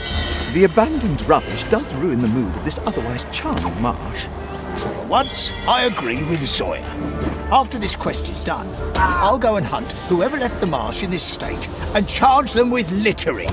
The abandoned rubbish does ruin the mood of this otherwise charming marsh. For once, I agree with Zoya. After this quest is done, I'll go and hunt whoever left the marsh in this state and charge them with littering.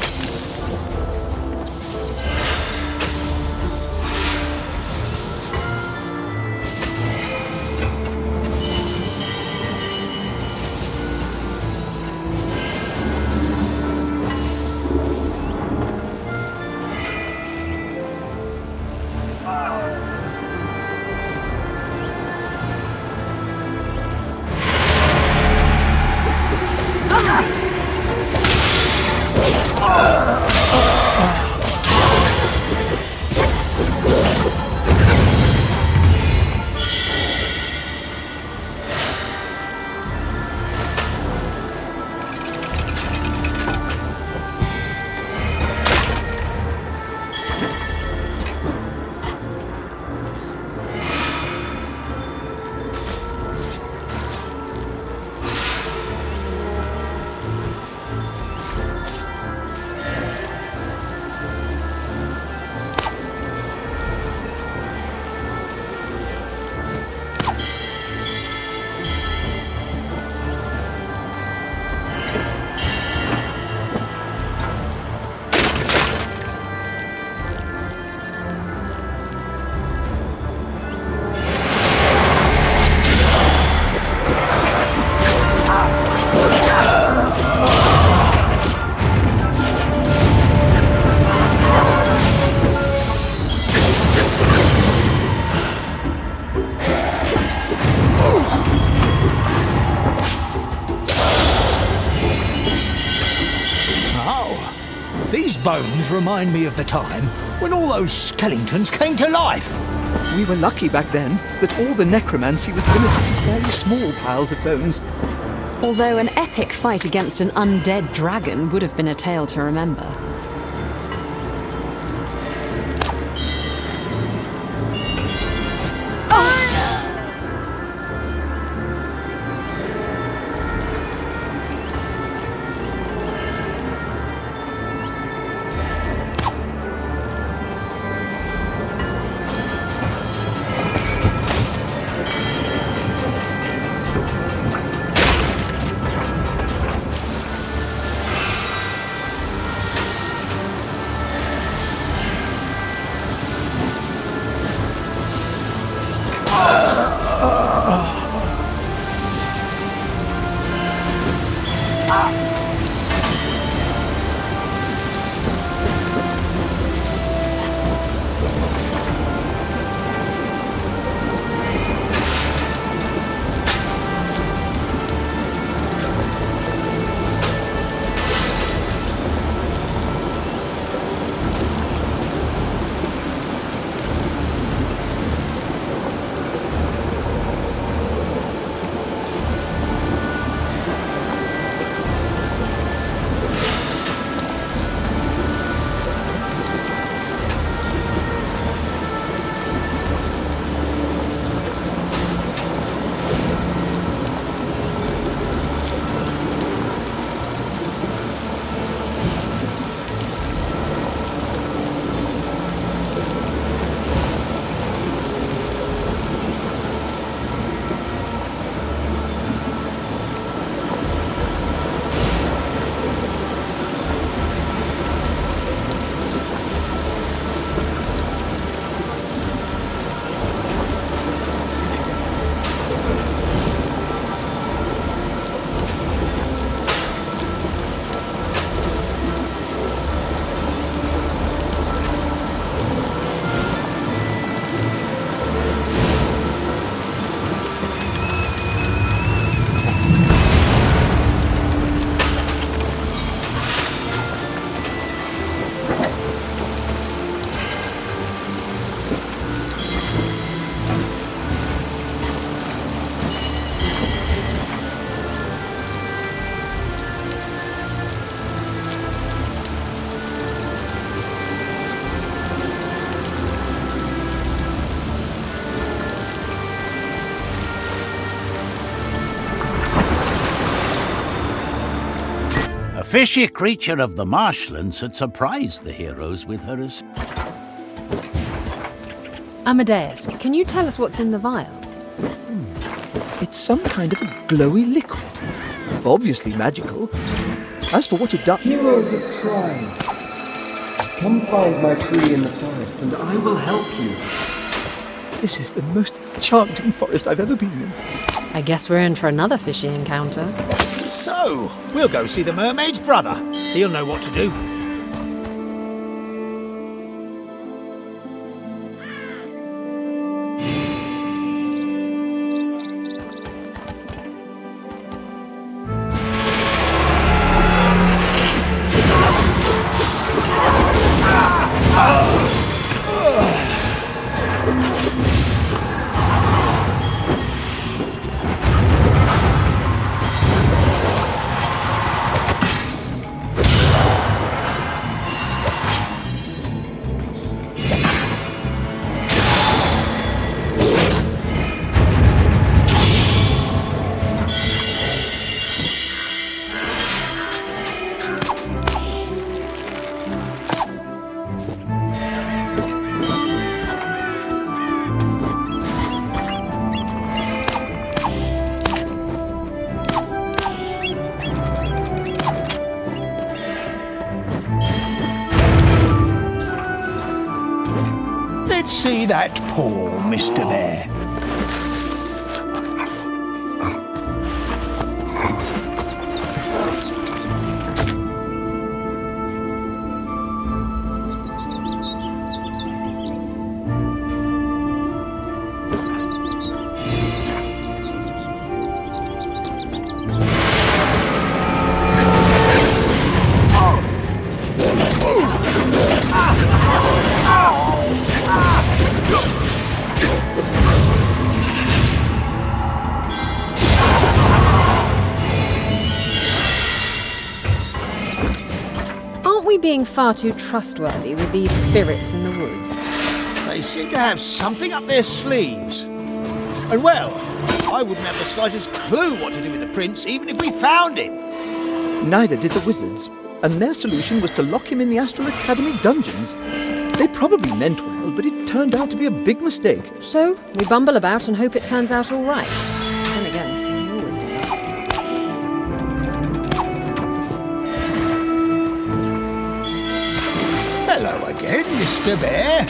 These bones remind me of the time when all those skeletons came to life. We were lucky back then that all the necromancy was limited to fairly small piles of bones. Although an epic fight against an undead dragon would have been a tale to remember. A fishy creature of the marshlands had surprised the heroes with her Amadeus, can you tell us what's in the vial? It's some kind of a glowy liquid. Obviously magical. As for what it does... Heroes of Trine, come find my tree in the forest and I will help you. This is the most enchanting forest I've ever been in. I guess we're in for another fishy encounter. So, we'll go see the mermaid's brother. He'll know what to do. Let's see that paw, Mr. Bear. far too trustworthy with these spirits in the woods. They seem to have something up their sleeves. And well, I wouldn't have the slightest clue what to do with the prince, even if we found him. Neither did the wizards, and their solution was to lock him in the Astral Academy dungeons. They probably meant well, but it turned out to be a big mistake. So, we bumble about and hope it turns out all right. Then again, we always do that. Hello again, Mr. Bear.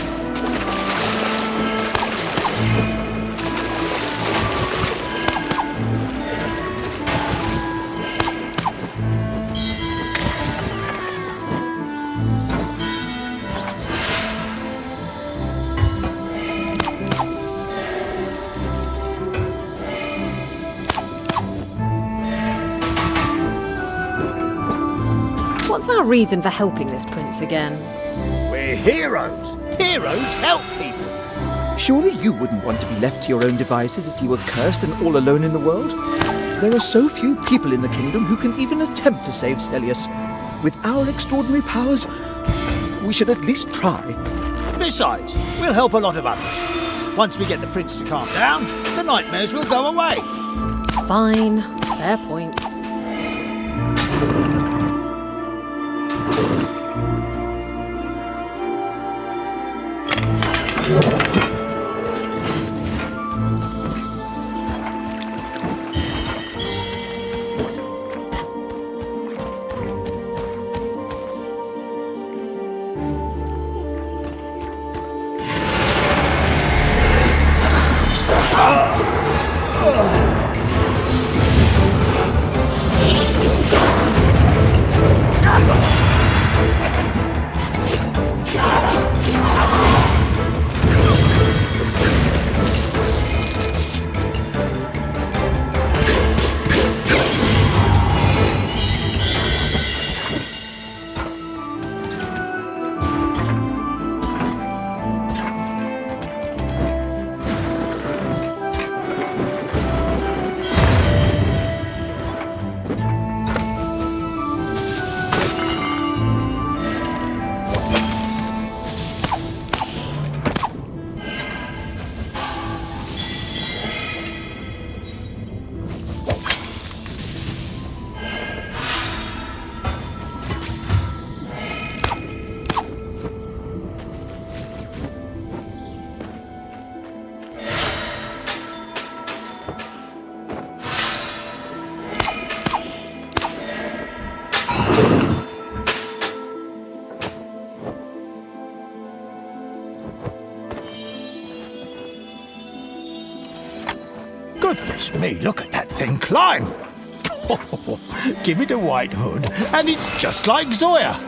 What's our reason for helping this prince again? We're heroes. Heroes help people. Surely you wouldn't want to be left to your own devices if you were cursed and all alone in the world? There are so few people in the kingdom who can even attempt to save Celius. With our extraordinary powers, we should at least try. Besides, we'll help a lot of others. Once we get the prince to calm down, the nightmares will go away. Fine. Fair points. Goodness me, look at that thing climb. Give it a white hood, and it's just like Zoya.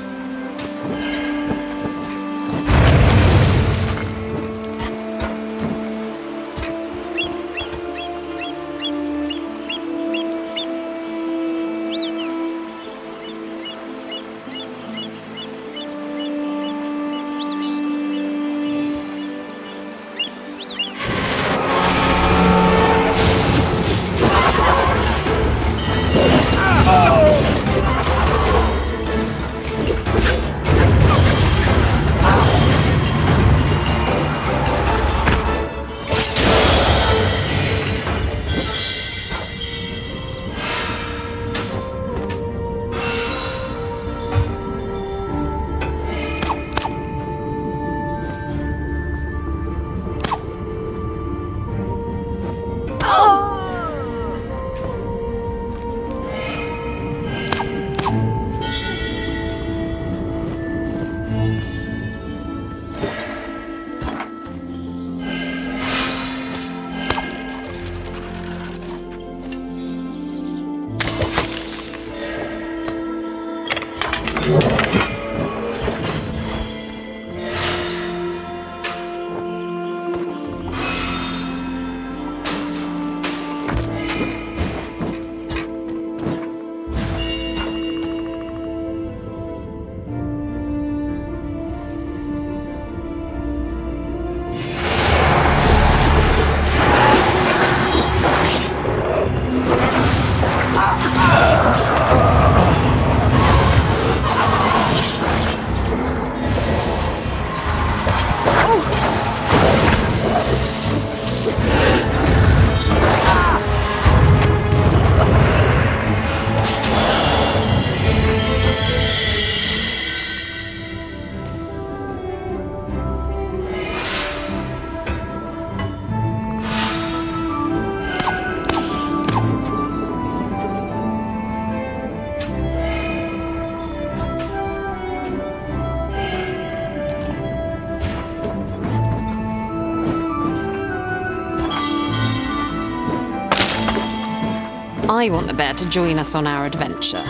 I want the bear to join us on our adventure.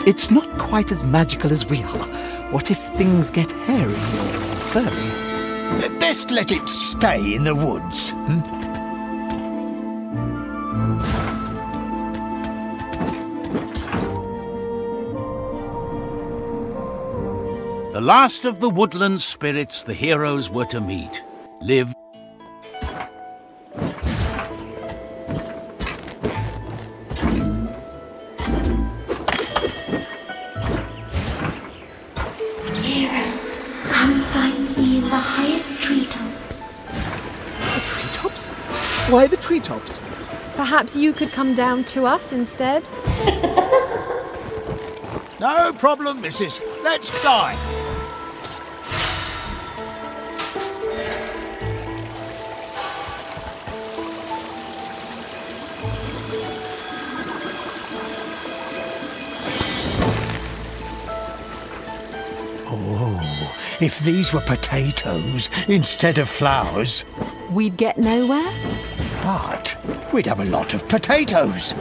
It's not quite as magical as we are. What if things get hairy or furry? Best let it stay in the woods. The last of the woodland spirits the heroes were to meet lived. Heroes, come find me in the highest treetops. The treetops? Why the treetops? Perhaps you could come down to us instead? No problem, missus. Let's climb. Oh, if these were potatoes instead of flowers. We'd get nowhere? But we'd have a lot of potatoes.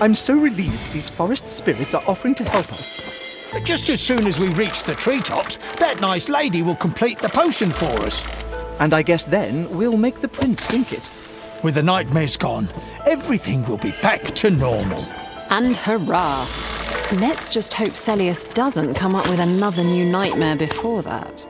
I'm so relieved these forest spirits are offering to help us. Just as soon as we reach the treetops, that nice lady will complete the potion for us. And I guess then we'll make the prince drink it. With the nightmares gone, everything will be back to normal. And hurrah! Let's just hope Celius doesn't come up with another new nightmare before that.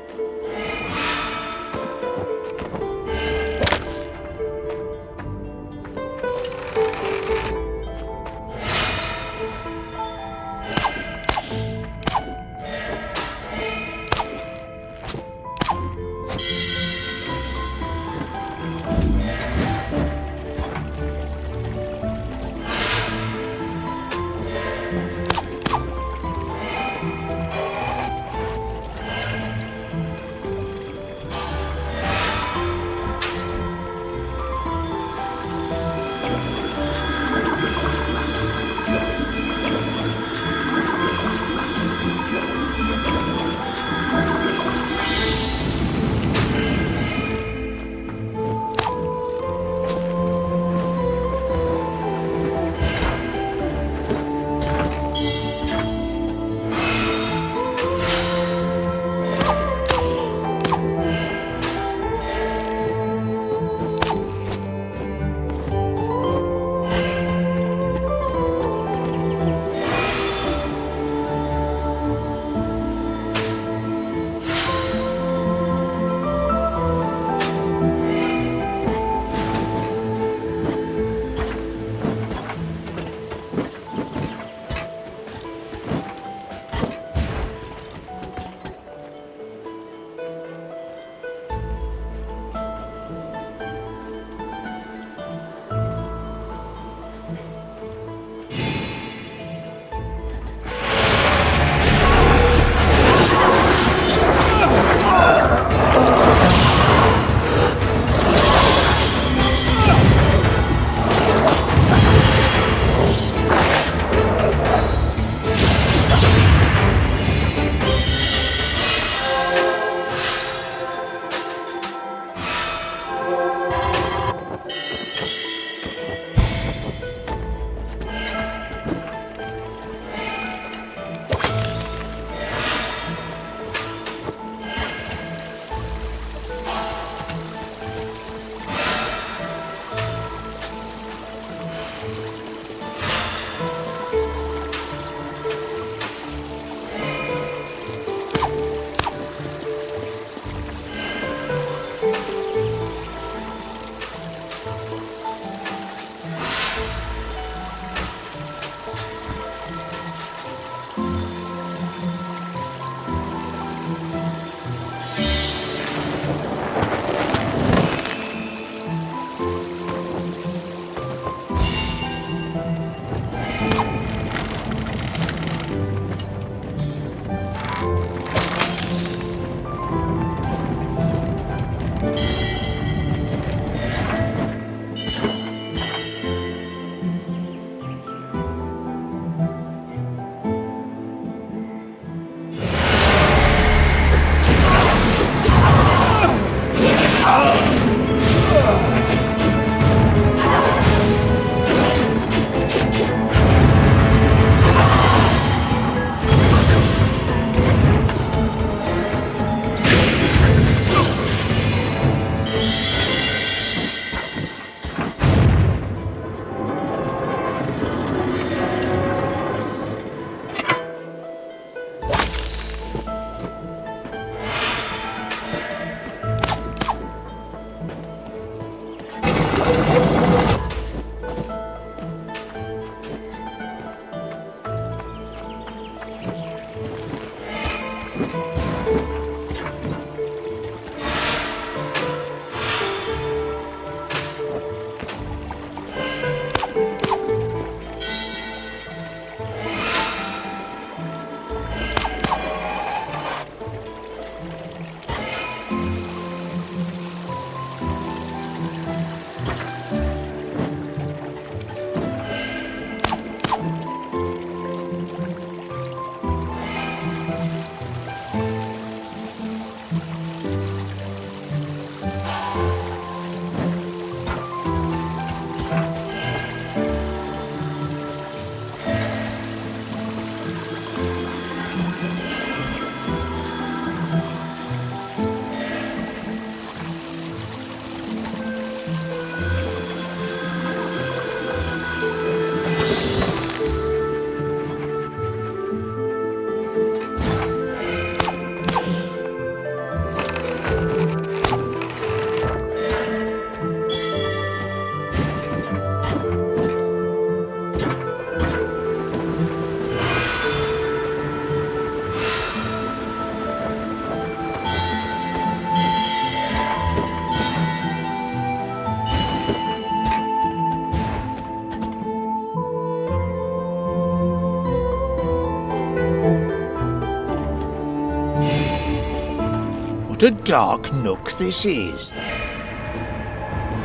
What a dark nook this is.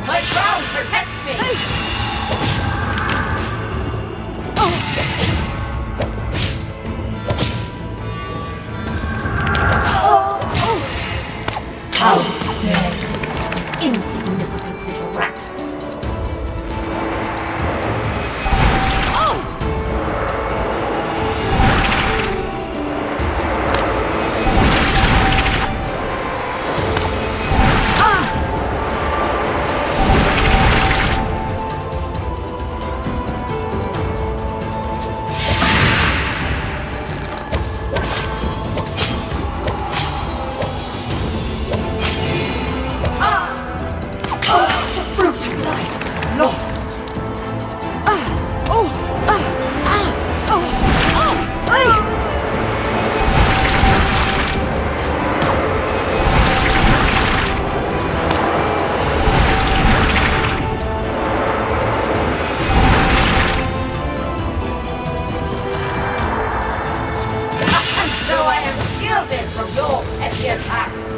My crown protects me! How dare you, insignificant little rat! From your petty attacks.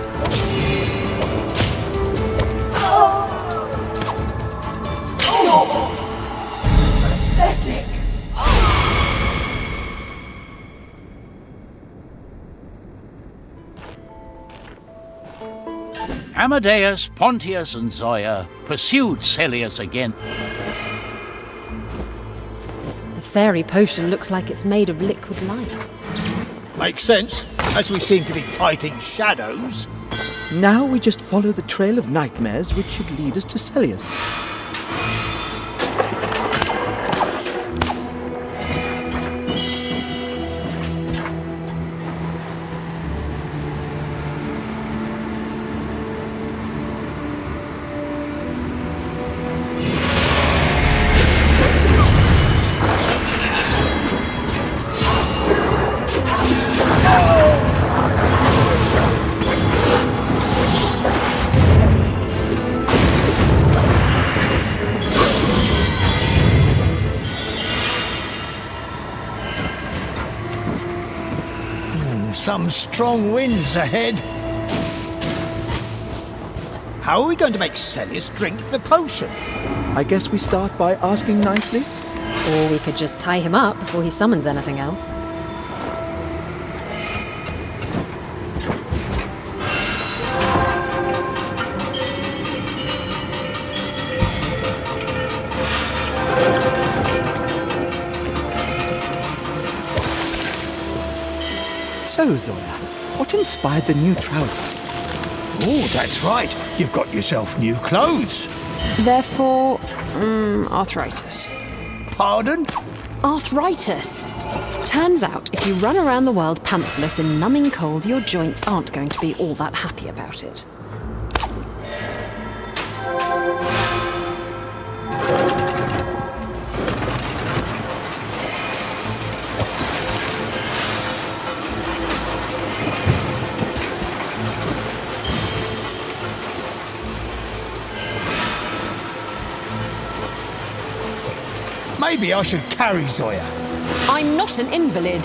Pathetic. Amadeus, Pontius, and Zoya pursued Celius again. The fairy potion looks like it's made of liquid light. Makes sense, as we seem to be fighting shadows. Now we just follow the trail of nightmares which should lead us to Celius. Some strong winds ahead. How are we going to make Celius drink the potion? I guess we start by asking nicely. Or we could just tie him up before he summons anything else. So, Zoya, what inspired the new trousers? Oh, that's right. You've got yourself new clothes. Therefore, arthritis. Pardon? Arthritis! Turns out, if you run around the world pantsless in numbing cold, your joints aren't going to be all that happy about it. Maybe I should carry Zoya. I'm not an invalid.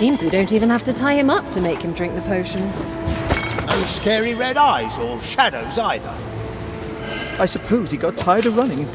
Seems we don't even have to tie him up to make him drink the potion. No scary red eyes or shadows either. I suppose he got tired of running.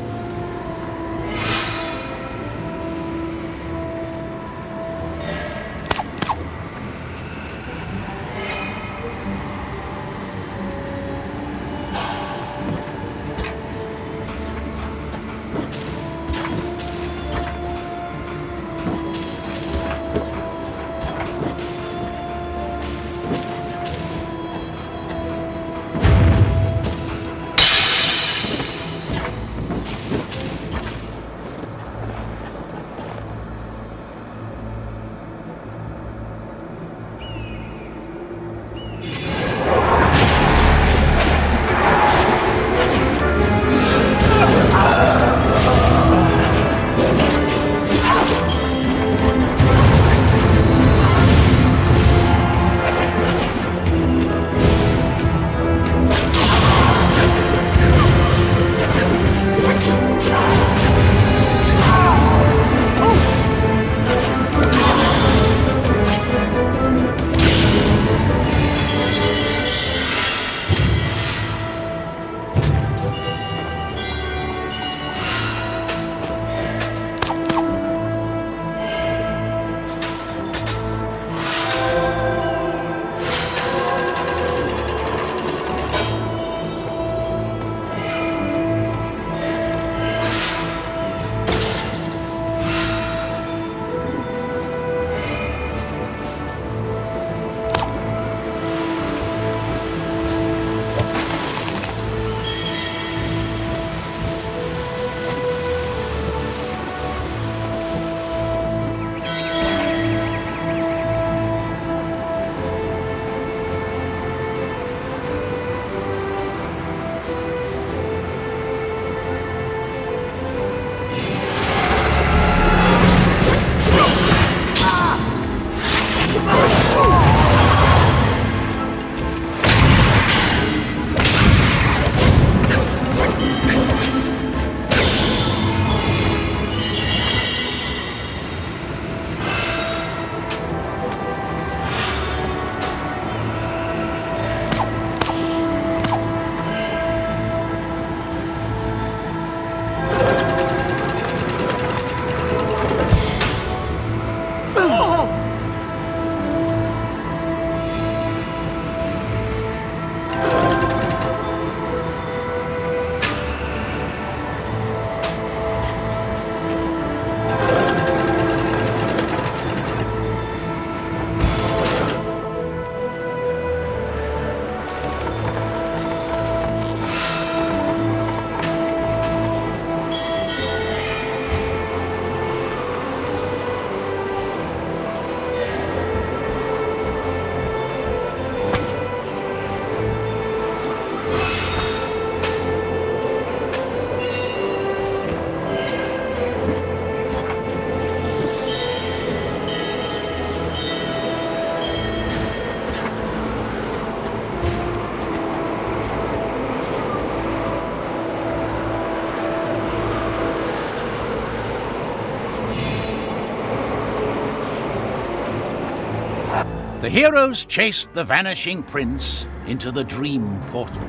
The heroes chased the vanishing prince into the dream portal.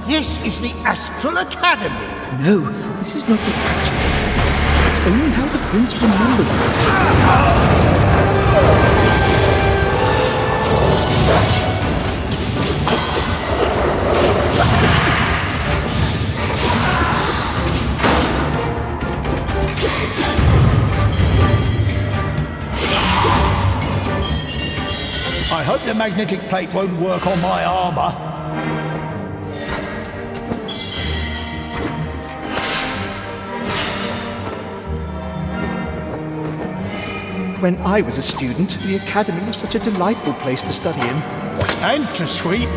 This is the Astral Academy. No, this is not the actual. It's only how the prince remembers I hope the magnetic plate won't work on my armor. When I was a student, the academy was such a delightful place to study in. And to sweep.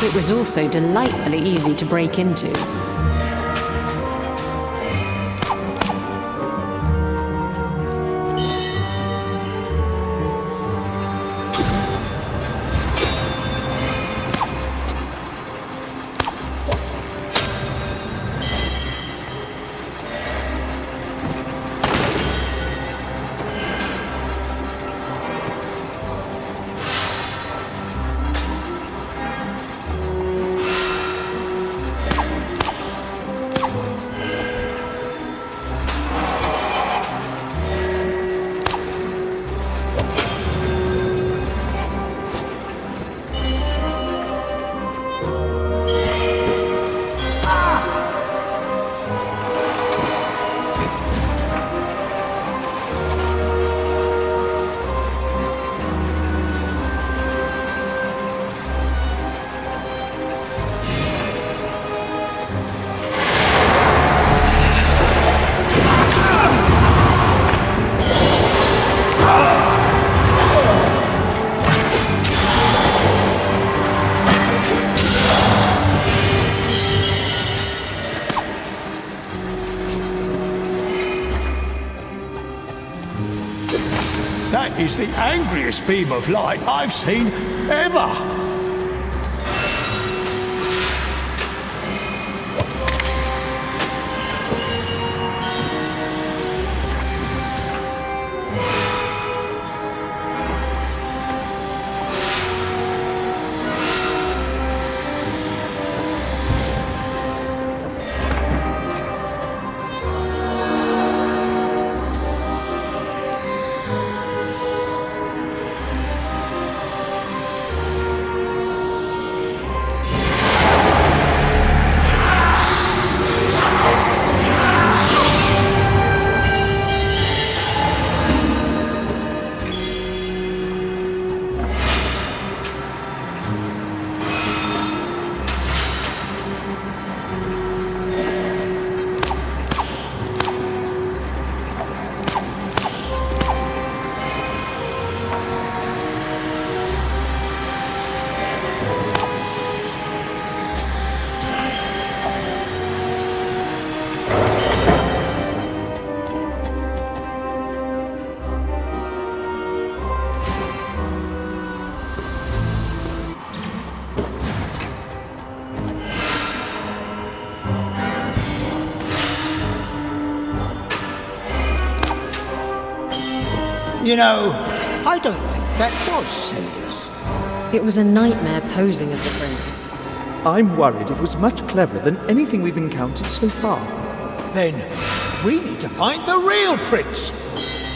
It was also delightfully easy to break into. That is the angriest beam of light I've seen ever. You know, I don't think that was serious. It was a nightmare posing as the prince. I'm worried it was much cleverer than anything we've encountered so far. Then we need to find the real prince.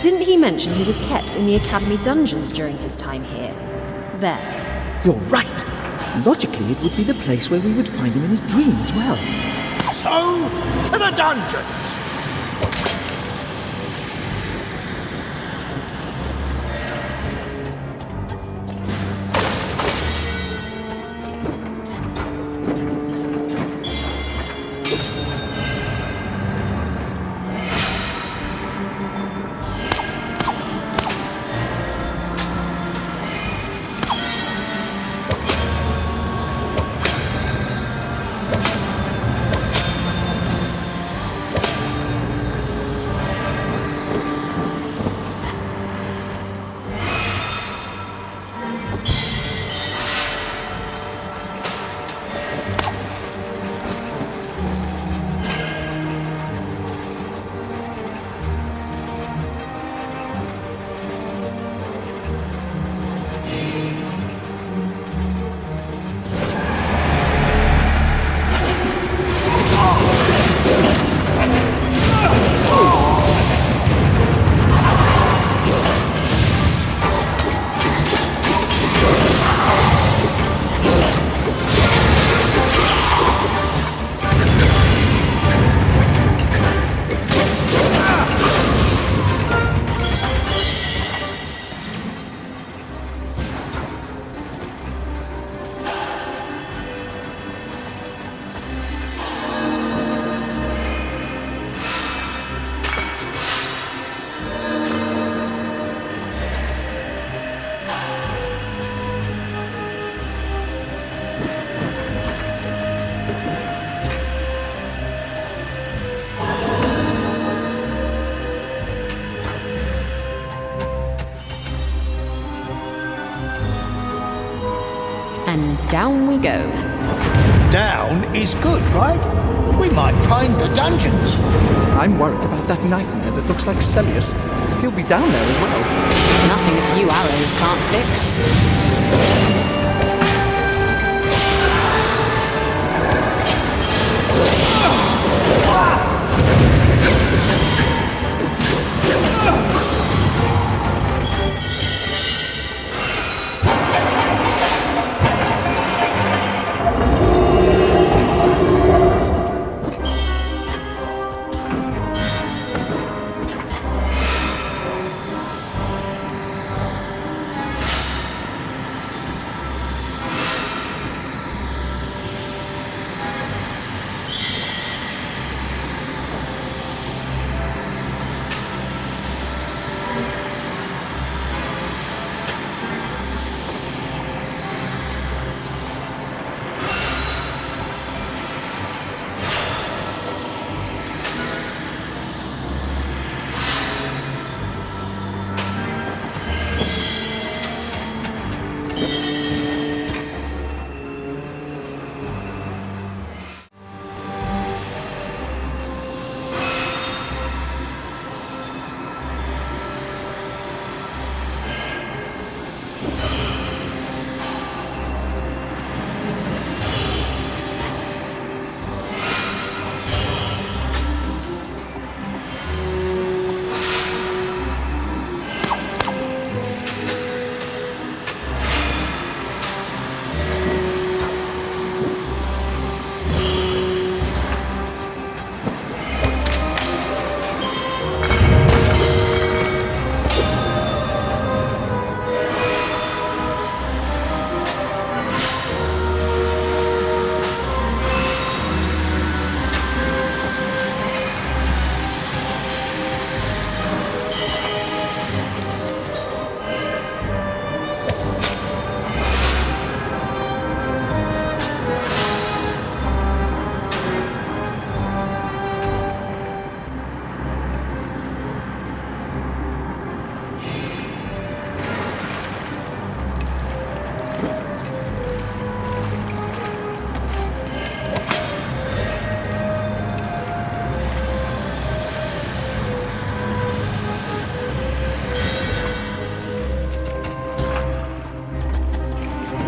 Didn't he mention he was kept in the academy dungeons during his time here? There. You're right. Logically, it would be the place where we would find him in his dream as well. So, to the dungeons! and down we go. Down is good, right? We might find the dungeons. I'm worried about that nightmare that looks like Celius. He'll be down there as well. Nothing a few arrows can't fix.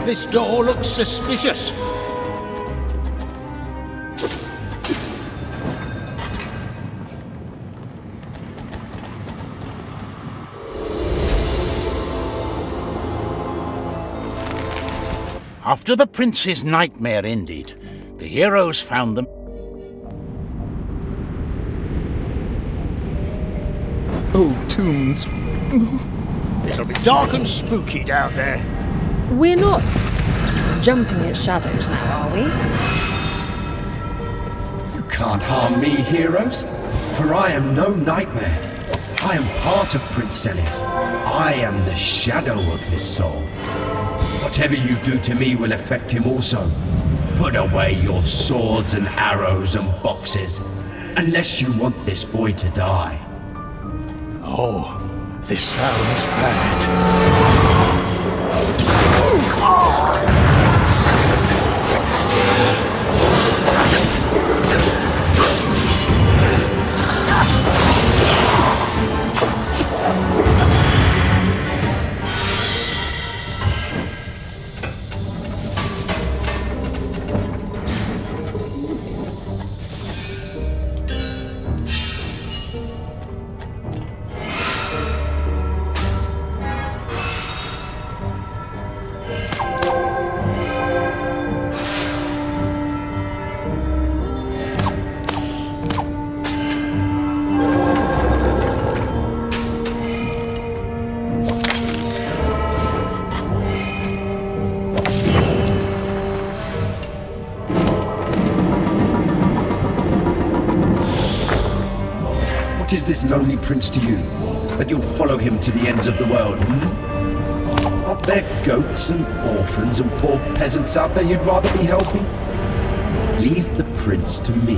This door looks suspicious. After the prince's nightmare ended, the heroes found them. Old tombs. It'll be dark and spooky down there. We're not jumping at shadows now, are we? You can't harm me, heroes, for I am no nightmare. I am part of Prince Celius. I am the shadow of his soul. Whatever you do to me will affect him also. Put away your swords and arrows and boxes, unless you want this boy to die. Oh, this sounds bad. What is this lonely prince to you, that you'll follow him to the ends of the world, Are there goats and orphans and poor peasants out there you'd rather be helping? Leave the prince to me,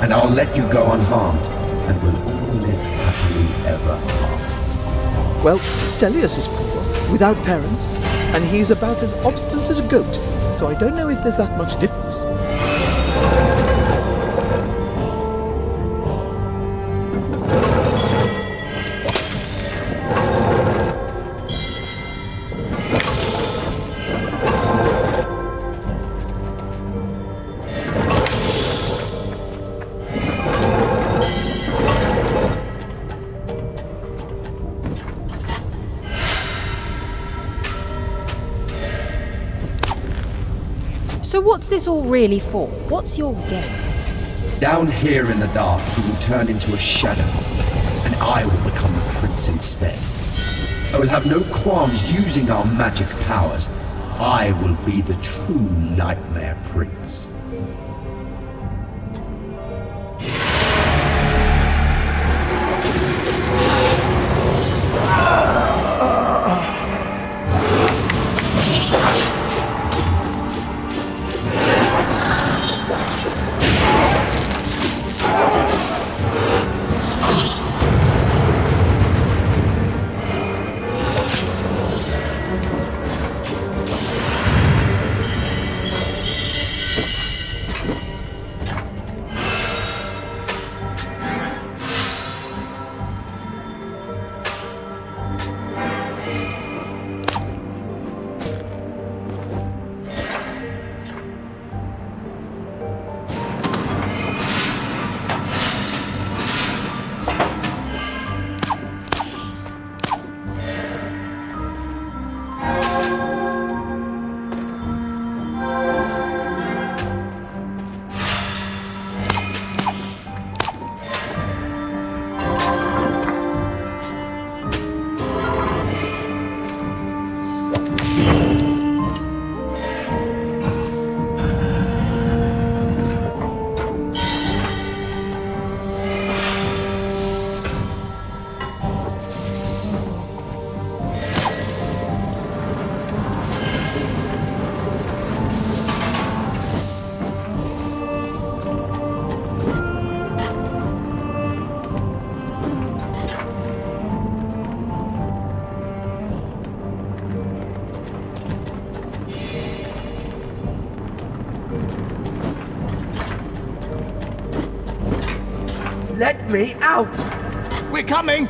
and I'll let you go unharmed, and we'll all live happily ever after. Well, Celius is poor. without parents, and he's about as obstinate as a goat, so I don't know if there's that much difference. So what's this all really for? What's your game? Down here in the dark, he will turn into a shadow, and I will become the prince instead. I will have no qualms using our magic powers. I will be the true Nightmare Prince. Let me out! We're coming!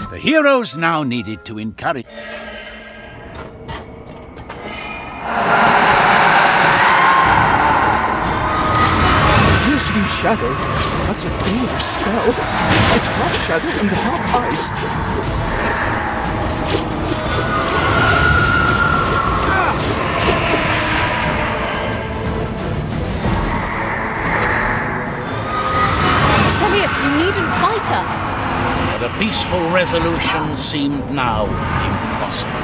The heroes now needed to encourage... Shadow? That's a dangerous spell. It's half shadow and half ice. Celius, you needn't fight us. But a peaceful resolution seemed now impossible.